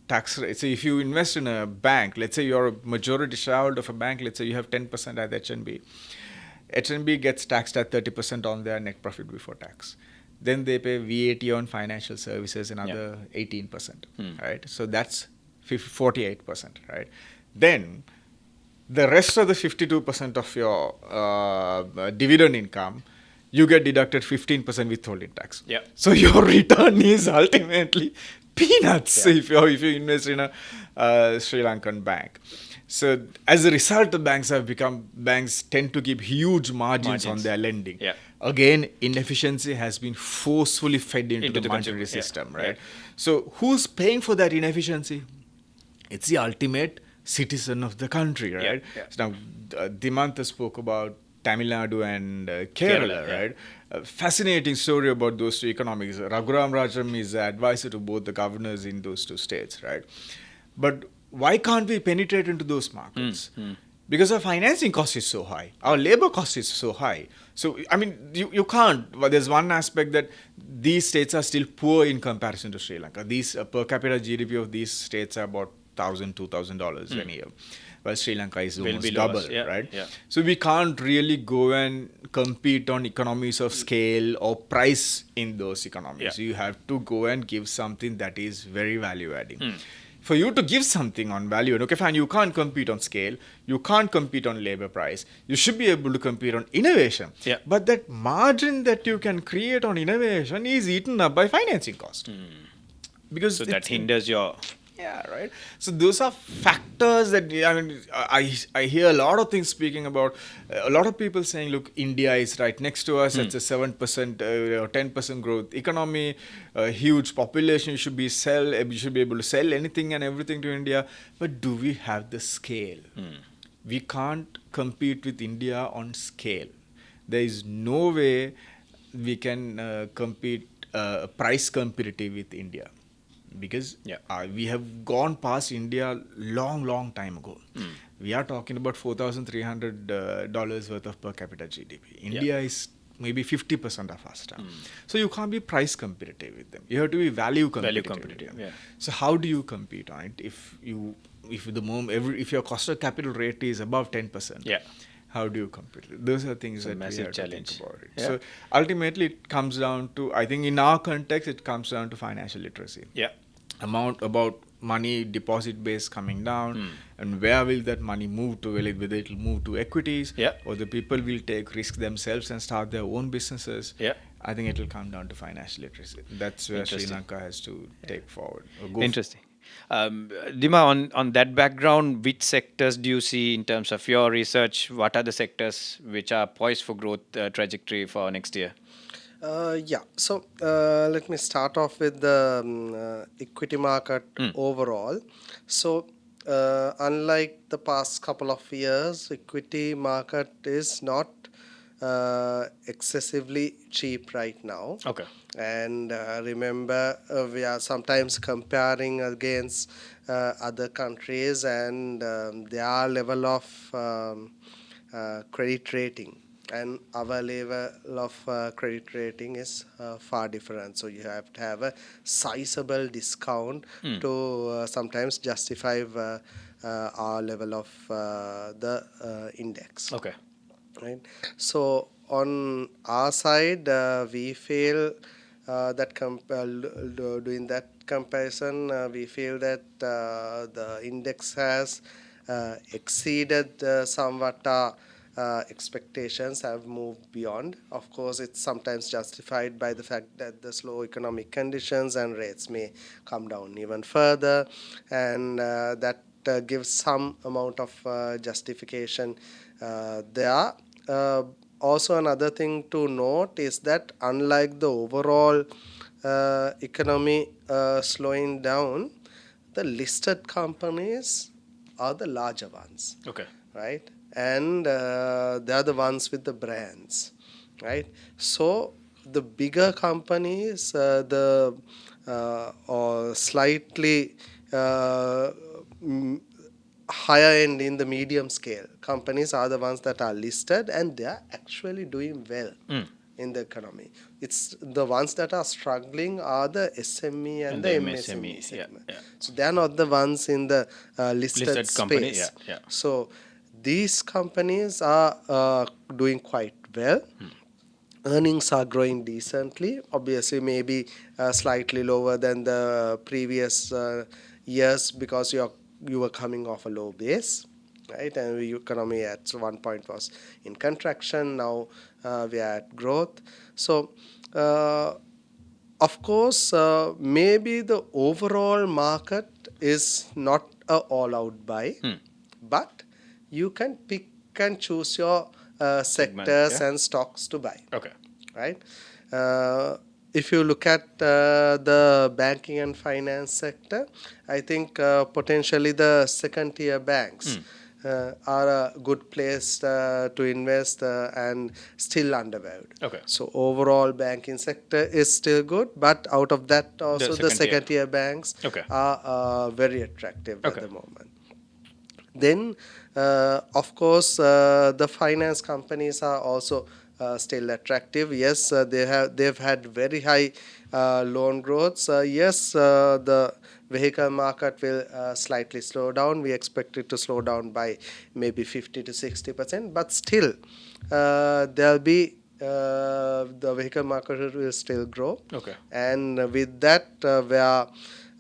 tax rate. So if you invest in a bank, let's say you're a majority shareholder of a bank, let's say you have 10% at HNB. H&B gets taxed at 30% on their net profit before tax. Then they pay VAT on financial services, another 18%, right? So that's 48%, right? Then the rest of the 52% of your dividend income, you get deducted 15% withholding tax. Yeah. So your return is ultimately peanuts if you invest in a Sri Lankan bank. So as a result, the banks tend to keep huge margins on their lending. Yeah. Again, inefficiency has been forcefully fed into the monetary consumer, system, yeah. right? Yeah. So who's paying for that inefficiency? It's the ultimate citizen of the country, right? Yeah. So now, Dimantha spoke about Tamil Nadu and Kerala, yeah. right? Fascinating story about those two economies. Raghuram Rajam is the advisor to both the governors in those two states, right? But why can't we penetrate into those markets? Because our financing cost is so high. Our labor cost is so high. So, I mean, you can't. But there's one aspect that these states are still poor in comparison to Sri Lanka. These per capita GDP of these states are about $1,000, $2,000 a year. While Sri Lanka is Will almost be lower, double, yeah, right? yeah. So we can't really go and compete on economies of scale or price in those economies. Yeah. You have to go and give something that is very value adding. For you to give something on value, okay, fine, you can't compete on scale, you can't compete on labor price, you should be able to compete on innovation. Yeah. But that margin that you can create on innovation is eaten up by financing cost. Because So that hinders your... yeah, right. So those are factors that I hear a lot of things speaking about. A lot of people saying, look, India is right next to us. It's a 7% or 10% growth economy, a huge population. You should be able to sell anything and everything to India. But do we have the scale? We can't compete with India on scale. There is no way we can compete price competitive with India. Because we have gone past India long time ago. We are talking about $4,300 worth of per capita GDP. India is maybe 50% of our stuff. So you can't be price competitive with them. You have to be value competitive with them. yeah. So how do you compete on it if your cost of capital rate is above 10%? Yeah. How do you compete? Those are things that massive we have challenge. to think about it. Yeah. So ultimately, it comes down to, I think in our context, it comes down to financial literacy. Yeah. About money deposit base coming down, and where will that money move to? Whether it will move to equities, or the people will take risk themselves and start their own businesses. I think it will come down to financial literacy. That's where Sri Lanka has to take forward. Interesting. Dima, on that background, which sectors do you see in terms of your research? What are the sectors which are poised for growth trajectory for next year? So let me start off with the equity market overall. So unlike the past couple of years, equity market is not excessively cheap right now. Okay. And remember, we are sometimes comparing against other countries and their level of credit rating. And our level of credit rating is far different. So you have to have a sizable discount to sometimes justify our level of the index. Okay. Right. So on our side, we feel that doing that comparison, we feel that the index has exceeded somewhat expectations, have moved beyond. Of course, it's sometimes justified by the fact that the slow economic conditions and rates may come down even further, and that gives some amount of justification there. Also, another thing to note is that unlike the overall economy slowing down, the listed companies are the larger ones. Okay. Right? And they are the ones with the brands, right? So the bigger companies, or slightly higher end in the medium scale companies are the ones that are listed, and they are actually doing well in the economy. It's the ones that are struggling are the SME and the MSME segment. So they are not the ones in the listed company. space. Yeah. So these companies are doing quite well. Earnings are growing decently. Obviously, maybe slightly lower than the previous years because you were coming off a low base, right? And the economy at one point was in contraction. Now we are at growth. So, of course, maybe the overall market is not a all-out buy, but you can pick and choose your Segment, sectors yeah. and stocks to buy, Okay. right? If you look at the banking and finance sector, I think potentially the second tier banks are a good place to invest and still undervalued. Okay. So overall banking sector is still good, but out of that also the second tier. second tier banks Okay. are very attractive Okay. at the moment. Then, of course, the finance companies are also still attractive. Yes, they've had very high loan growths. Yes, the vehicle market will slightly slow down. We expect it to slow down by maybe 50 to 60%, but still, there'll be the vehicle market will still grow. Okay. And with that, where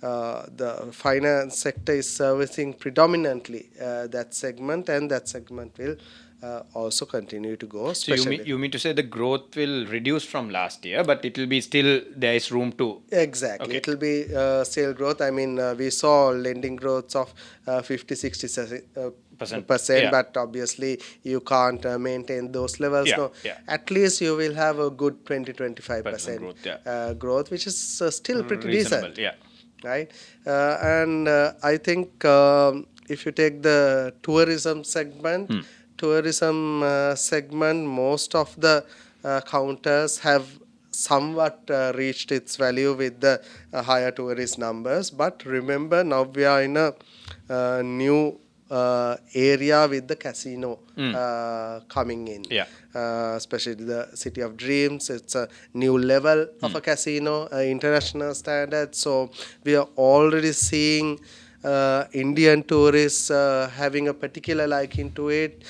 the finance sector is servicing predominantly that segment, and that segment will also continue to go. So you mean to say the growth will reduce from last year, but it will be still there is room to. Exactly. Okay. It will be sale growth. I mean, we saw lending growths of 50, 60 percent, yeah. but obviously you can't maintain those levels. Yeah, No, yeah. at least you will have a good 20-25% growth, yeah. growth, which is still pretty Reasonable, decent. yeah. Right? And I think if you take the tourism segment, most of the counters have somewhat reached its value with the higher tourist numbers. But remember, now we are in a new area with the casino coming in. Yeah. Especially the City of Dreams. It's a new level of a casino, international standard. So we are already seeing Indian tourists having a particular liking to it,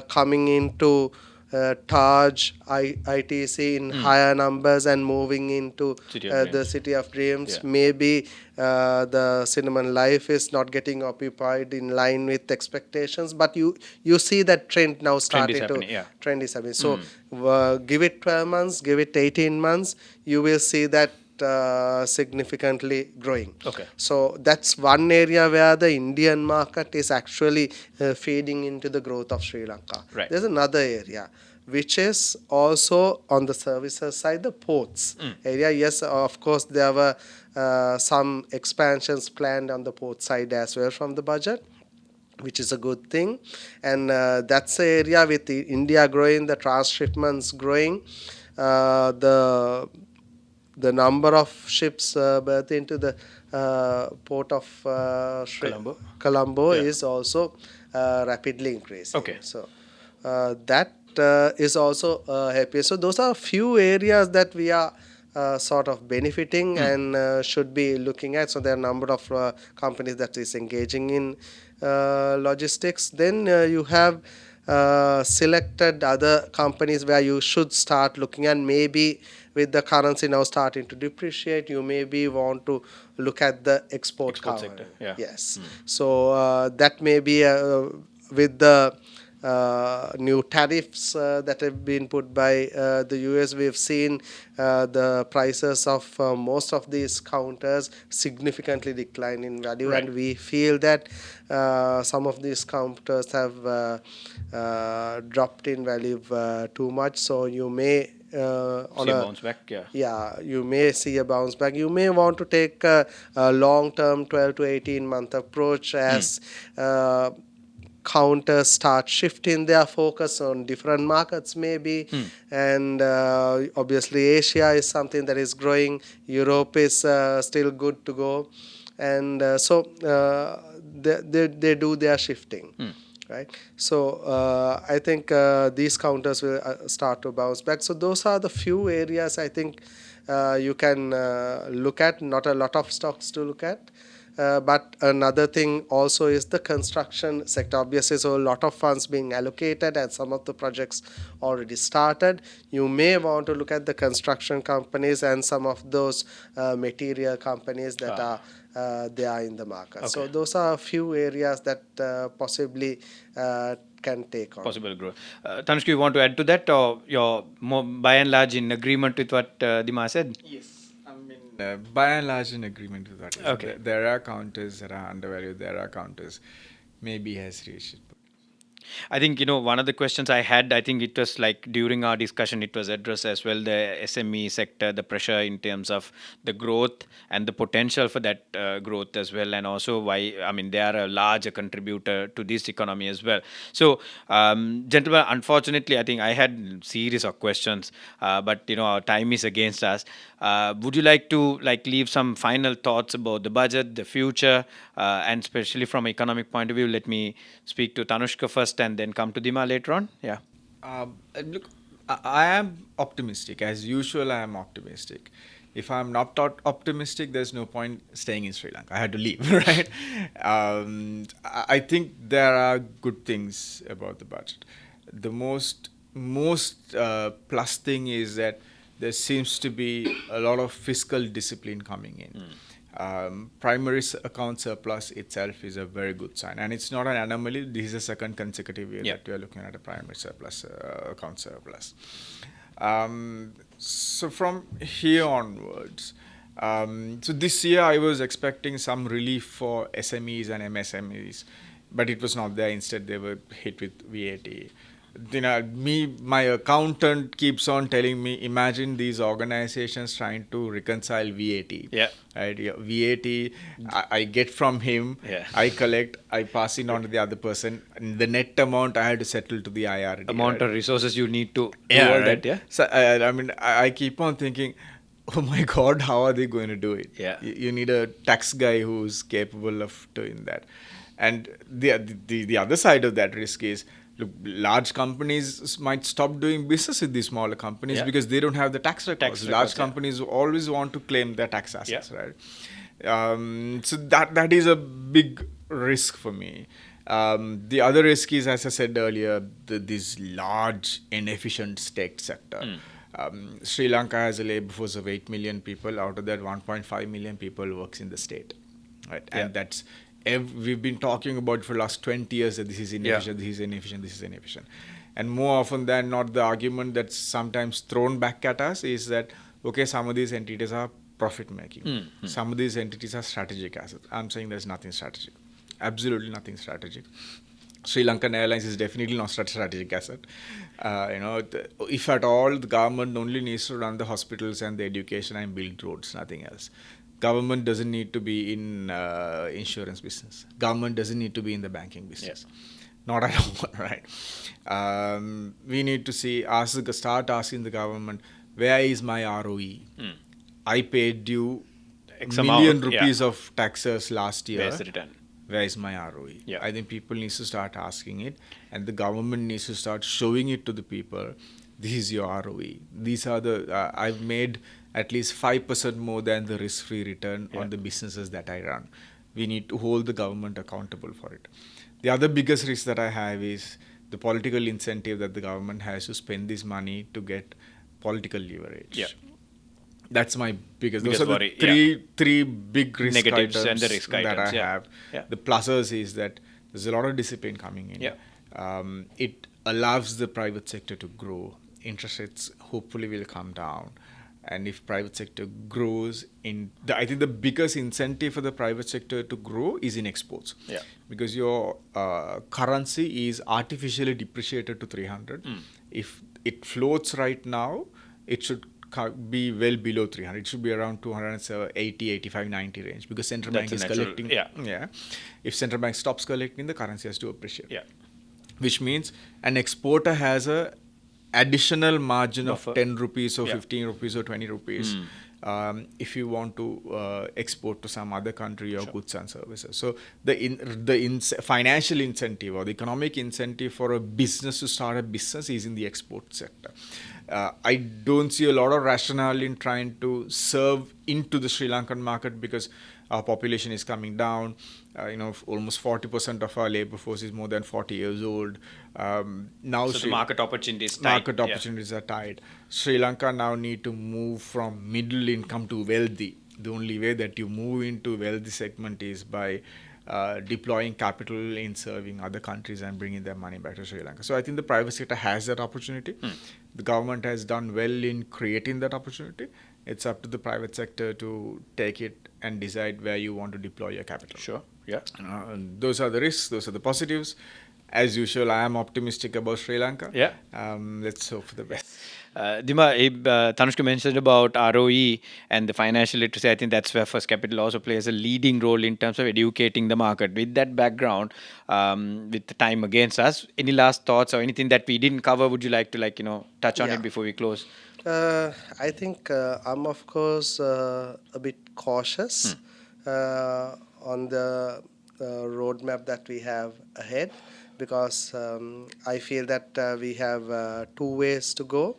coming into Taj, ITC in higher numbers and moving into City of the Dreams. City of Dreams. Yeah. Maybe the cinnamon life is not getting occupied in line with expectations, but you see that trend now starting happening, to yeah. trend is happening. So give it 12 months, give it 18 months, you will see that significantly growing. Okay. So that's one area where the Indian market is actually feeding into the growth of Sri Lanka. Right. There's another area which is also on the services side, the ports area. Yes, of course, there were some expansions planned on the port side as well from the budget, which is a good thing. And that's the area with India growing, the transshipments growing, the number of ships berthed into the port of Colombo Yeah. is also rapidly increasing. Okay. So that is also happy. So those are a few areas that we are sort of benefiting and should be looking at. So there are a number of companies that is engaging in logistics. Then you have selected other companies where you should start looking, and maybe with the currency now starting to depreciate, you maybe want to look at the export sector, yeah. Yes. So that may be with the new tariffs that have been put by the US, we've seen the prices of most of these counters significantly decline in value, Right. and we feel that some of these counters have dropped in value too much. So you may See a bounce back, yeah. yeah, you may see a bounce back. You may want to take a long-term 12 to 18-month approach as counters start shifting their focus on different markets maybe. And obviously Asia is something that is growing. Europe is still good to go. And so they do their shifting. Right. So I think these counters will start to bounce back. So those are the few areas I think you can look at. Not a lot of stocks to look at. But another thing also is the construction sector. Obviously, so a lot of funds being allocated and some of the projects already started. You may want to look at the construction companies and some of those material companies that are there in the market. So Okay. those are a few areas that possibly can take on. Possible growth. Tanushka, you want to add to that, or you're more by and large in agreement with what Dima said? Yes, I mean, by and large, in agreement with that. Okay. There are counters that are undervalued. There are counters maybe has reached. I think, one of the questions I had, I think it was like during our discussion, it was addressed as well, the SME sector, the pressure in terms of the growth and the potential for that growth as well. And also why, I mean, they are a larger contributor to this economy as well. So, gentlemen, unfortunately, I think I had series of questions, but, our time is against us. Would you like to leave some final thoughts about the budget, the future, and especially from economic point of view? Let me speak to Tanushka first and then come to Dima later on. Yeah. Look, I am optimistic. As usual, I am optimistic. If I'm not optimistic, there's no point staying in Sri Lanka. I had to leave, right? I think there are good things about the budget. The most plus thing is that there seems to be a lot of fiscal discipline coming in. Primary account surplus itself is a very good sign, and it's not an anomaly. This is the second consecutive year that we are looking at a primary surplus account surplus. So from here onwards, so this year I was expecting some relief for SMEs and MSMEs, but it was not there. Instead, they were hit with VAT. My accountant keeps on telling me, imagine these organizations trying to reconcile VAT. Yeah. Right? Yeah, VAT, I get from him, Yeah. I collect, I pass it on to the other person. And the net amount I had to settle to the IRD. Amount of resources you need to do Yeah, all right. that, yeah? So, I keep on thinking, oh my God, how are they going to do it? Yeah. You need a tax guy who's capable of doing that. And the other side of that risk is, look, large companies might stop doing business with these smaller companies because they don't have the tax records. Large companies always want to claim their tax assets, right? So that is a big risk for me. The other risk is, as I said earlier, this large inefficient state sector. Sri Lanka has a labor force of 8 million people. Out of that, 1.5 million people works in the state, right? And that's we've been talking about for the last 20 years that this is inefficient, this is inefficient, this is inefficient. And more often than not, the argument that's sometimes thrown back at us is that, okay, some of these entities are profit making. Some of these entities are strategic assets. I'm saying there's nothing strategic. Absolutely nothing strategic. Sri Lankan Airlines is definitely not a strategic asset. If at all, the government only needs to run the hospitals and the education and build roads, nothing else. Government doesn't need to be in insurance business. Government doesn't need to be in the banking business. Not at all, right? We need to start asking the government, where is my ROE? I paid you X million amount, rupees of taxes last year. Where's the return? Where is my ROE? Yeah. I think people need to start asking it, and the government needs to start showing it to the people. This is your ROE. These are I've made at least 5% more than the risk-free return on the businesses that I run. We need to hold the government accountable for it. The other biggest risk that I have is the political incentive that the government has to spend this money to get political leverage. Yeah. That's my biggest Biggest those are worry, the three big risk Negatives items and the risk that items, I have. Yeah. The pluses is that there's a lot of discipline coming in. Yeah. It allows the private sector to grow. Interest rates hopefully will come down. And if private sector grows I think the biggest incentive for the private sector to grow is in exports. Yeah. Because your currency is artificially depreciated to 300. If it floats right now, it should be well below 300. It should be around 280, 85, 90 range because central bank is collecting. Yeah. If central bank stops collecting, the currency has to appreciate. Yeah. Which means an exporter has a additional margin of 10 rupees or 15 rupees or 20 rupees if you want to export to some other country your goods and services. So the financial incentive or the economic incentive for a business to start a business is in the export sector. I don't see a lot of rationale in trying to serve into the Sri Lankan market because Our population is coming down. Almost 40% of our labor force is more than 40 years old. Now, So the market opportunities tight. market opportunities are tight. Sri Lanka now need to move from middle income to wealthy. The only way that you move into wealthy segment is by deploying capital in serving other countries and bringing their money back to Sri Lanka. So I think the private sector has that opportunity. The government has done well in creating that opportunity. It's up to the private sector to take it and decide where you want to deploy your capital. Sure. Yeah. Those are the risks. Those are the positives. As usual, I am optimistic about Sri Lanka. Yeah. Let's hope for the best. Thanushka mentioned about ROE and the financial literacy. I think that's where First Capital also plays a leading role in terms of educating the market. With that background, with the time against us, any last thoughts or anything that we didn't cover? Would you like to touch on it before we close? I think I'm of course a bit cautious on the roadmap that we have ahead, because I feel that we have two ways to go.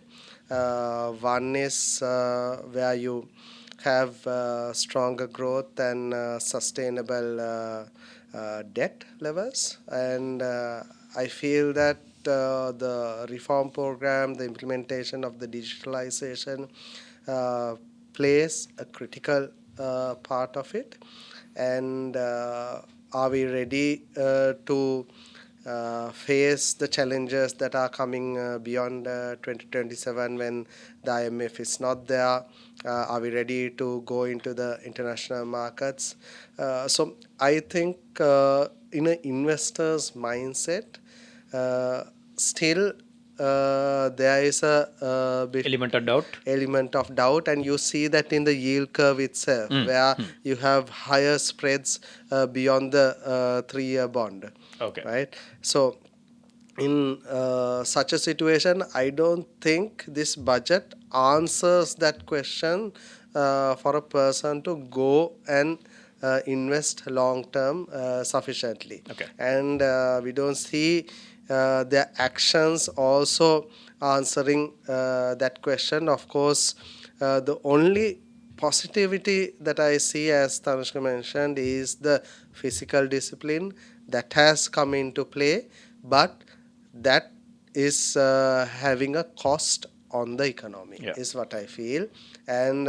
One is where you have stronger growth and sustainable debt levels, and I feel that the reform program, the implementation of the digitalization plays a critical part of it. And are we ready to face the challenges that are coming beyond 2027 when the IMF is not there? Are we ready to go into the international markets? So I think in an investor's mindset, still there is a bit element of doubt, and you see that in the yield curve itself, where you have higher spreads beyond the 3-year bond. Okay. Right. So in such a situation, I don't think this budget answers that question for a person to go and invest long term sufficiently. Okay. And we don't see their actions also answering that question. Of course, the only positivity that I see, as Thanushka mentioned, is the fiscal discipline that has come into play, but that is having a cost on the economy, is what I feel. And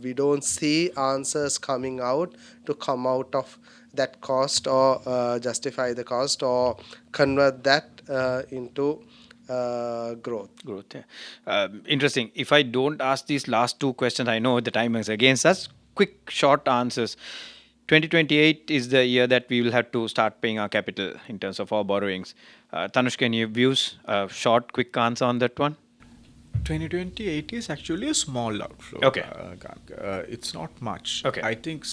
we don't see answers coming out to come out of that cost, or justify the cost, or convert that into growth. Yeah. Interesting. If I don't ask these last two questions, I know the time is against us. Quick, short answers. 2028 is the year that we will have to start paying our capital in terms of our borrowings. Thanushka, any views? Short, quick answer on that one? 2028 is actually a small outflow. Okay. It's not much. Okay. I think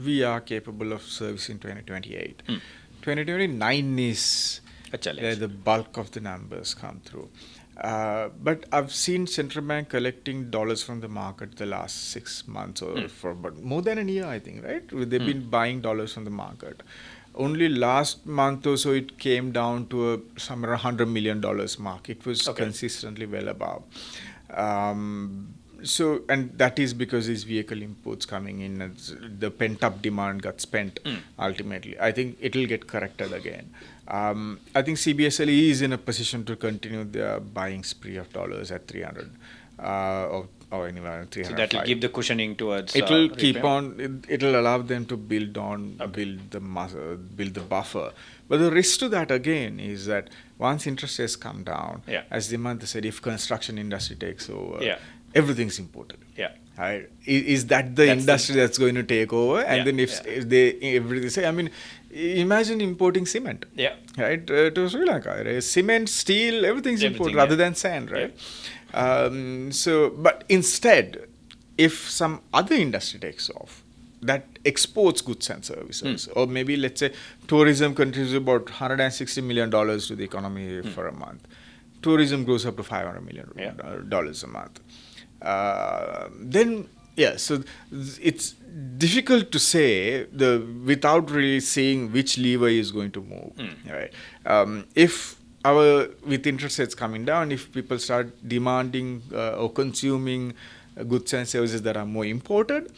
we are capable of servicing 2028. 2029 is a challenge where the bulk of the numbers come through. But I've seen central bank collecting dollars from the market the last 6 months, or for about more than a year, I think, right? They've been buying dollars from the market. Only last month or so it came down to somewhere $100 million mark. It was consistently well above. So, and that is because these vehicle imports coming in, and the pent-up demand got spent ultimately. I think it will get corrected again. I think CBSLE is in a position to continue their buying spree of dollars at 300 or anywhere 305. So that will give the cushioning towards. It will keep on. It will allow them to build on, build the buffer. But the risk to that again is that once interest rates come down, as Dimantha said, if construction industry takes over, everything's imported. Yeah. Right? Is that the industry that's going to take over? And then if they everything say, I mean, imagine importing cement. Yeah. Right, to Sri Lanka, right? Cement, steel, everything's imported rather than sand, right? But instead, if some other industry takes off that exports goods and services, or maybe let's say tourism contributes about $160 million to the economy for a month, tourism grows up to $500 million a month. Then so it's difficult to say without really seeing which lever is going to move. Right? If with interest rates coming down, if people start demanding or consuming goods and services that are more imported,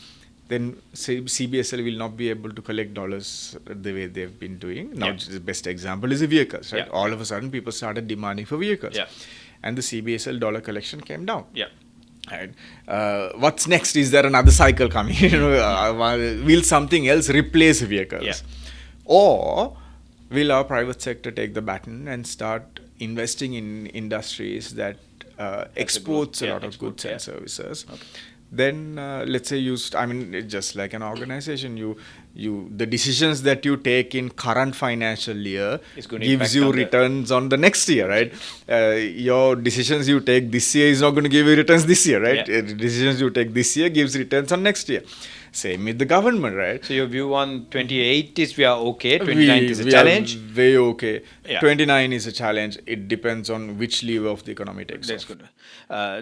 then CBSL will not be able to collect dollars the way they've been doing. Now, the best example is the vehicles, right? All of a sudden, people started demanding for vehicles. And the CBSL dollar collection came down. Right. What's next? Is there another cycle coming? Will something else replace vehicles? Or will our private sector take the baton and start investing in industries that exports a lot of goods and services? Then let's say it's just like an organization, the decisions that you take in current financial year gives you returns on the next year, right? Your decisions you take this year is not going to give you returns this year, right? Decisions you take this year gives returns on next year. Same with the government, right? So your view on 28 is we are okay, 29 is a challenge? Are way okay. 29 is a challenge. It depends on which lever of the economy takes That's off. good.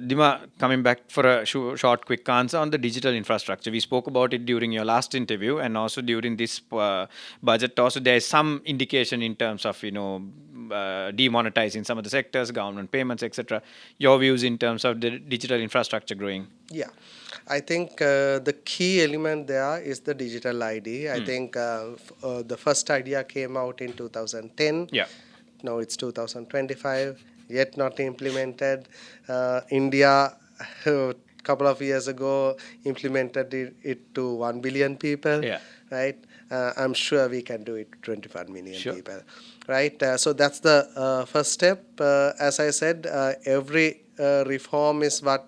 Dima, coming back for a short, quick answer on the digital infrastructure. We spoke about it during your last interview and also during this budget. Also, there is some indication in terms of, demonetizing some of the sectors, government payments, etc. Your views in terms of the digital infrastructure growing? Yeah, I think the key element there is the digital ID. I think the first idea came out in 2010. Now it's 2025, yet not implemented. India, a couple of years ago, implemented it to 1 billion people. Right? I'm sure we can do it to 21 million people. Right? So that's the first step. As I said, every reform is what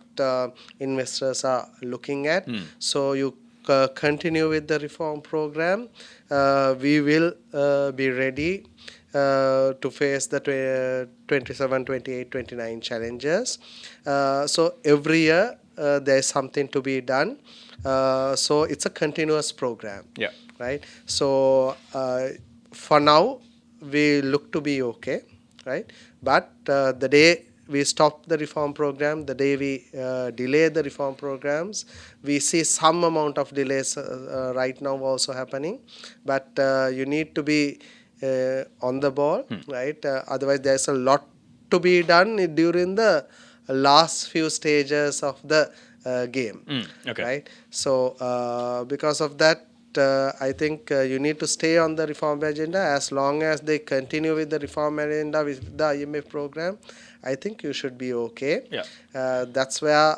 investors are looking at. So you continue with the reform program. We will be ready to face the 27, 28, 29 challenges. So every year there is something to be done. So it's a continuous program. Right? So for now, we look to be okay. Right? But the day we stop the reform program, the day we delay the reform programs, we see some amount of delays right now also happening. But you need to be on the ball, right? Otherwise, there's a lot to be done during the last few stages of the game, right? So because of that, I think you need to stay on the reform agenda. As long as they continue with the reform agenda with the IMF program, I think you should be okay. That's where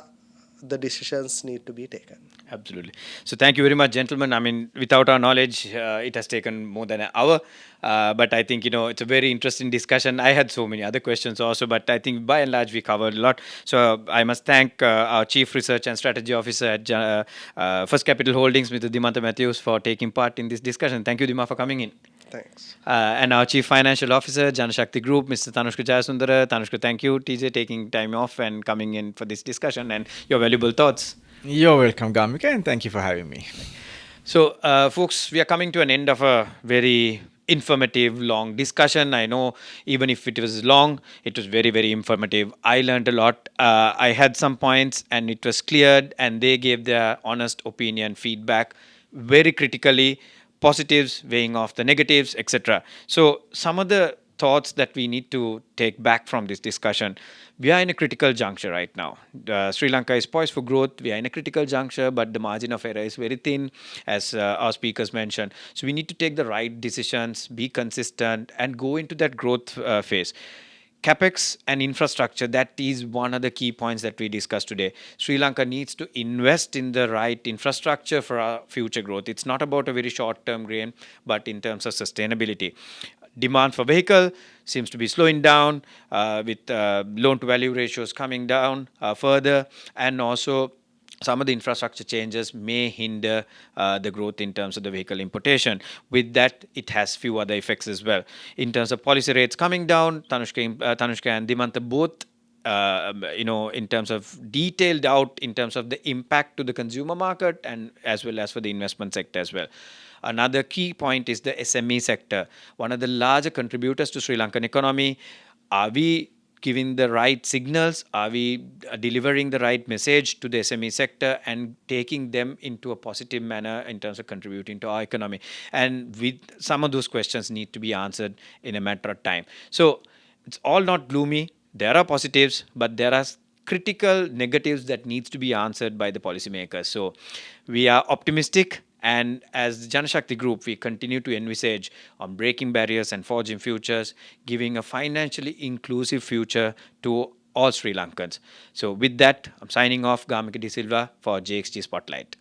the decisions need to be taken. Absolutely. So thank you very much, gentlemen. I mean, without our knowledge, it has taken more than an hour. But I think, it's a very interesting discussion. I had so many other questions also, but I think by and large, we covered a lot. So I must thank our Chief Research and Strategy Officer at First Capital Holdings, Mr. Dimantha Mathew, for taking part in this discussion. Thank you, Dima, for coming in. Thanks. And our Chief Financial Officer, Janashakthi Group, Mr. Thanushka Jayasundara. Thanushka, thank you, TJ, taking time off and coming in for this discussion and your valuable thoughts. You're welcome, Gamika, and thank you for having me. So, folks, we are coming to an end of a very informative, long discussion. I know even if it was long, it was very, very informative. I learned a lot. I had some points and it was cleared, and they gave their honest opinion, feedback very critically, positives weighing off the negatives, etc. So, some of the thoughts that we need to take back from this discussion. We are in a critical juncture right now. Sri Lanka is poised for growth. We are in a critical juncture, but the margin of error is very thin, as our speakers mentioned. So we need to take the right decisions, be consistent, and go into that growth phase. Capex and infrastructure, that is one of the key points that we discussed today. Sri Lanka needs to invest in the right infrastructure for our future growth. It's not about a very short-term gain, but in terms of sustainability. Demand for vehicle seems to be slowing down with loan-to-value ratios coming down further, and also some of the infrastructure changes may hinder the growth in terms of the vehicle importation. With that, it has few other effects as well. In terms of policy rates coming down, Thanushka and Dimantha both in terms of detailed out in terms of the impact to the consumer market and as well as for the investment sector as well. Another key point is the SME sector, one of the larger contributors to Sri Lankan economy. Are we giving the right signals? Are we delivering the right message to the SME sector and taking them into a positive manner in terms of contributing to our economy? And with some of those questions need to be answered in a matter of time. So it's all not gloomy. There are positives, but there are critical negatives that needs to be answered by the policymakers. So we are optimistic, and as the Janashakthi Group, we continue to envisage on breaking barriers and forging futures, giving a financially inclusive future to all Sri Lankans. So with that, I'm signing off, Gamika De Silva for JXG Spotlight.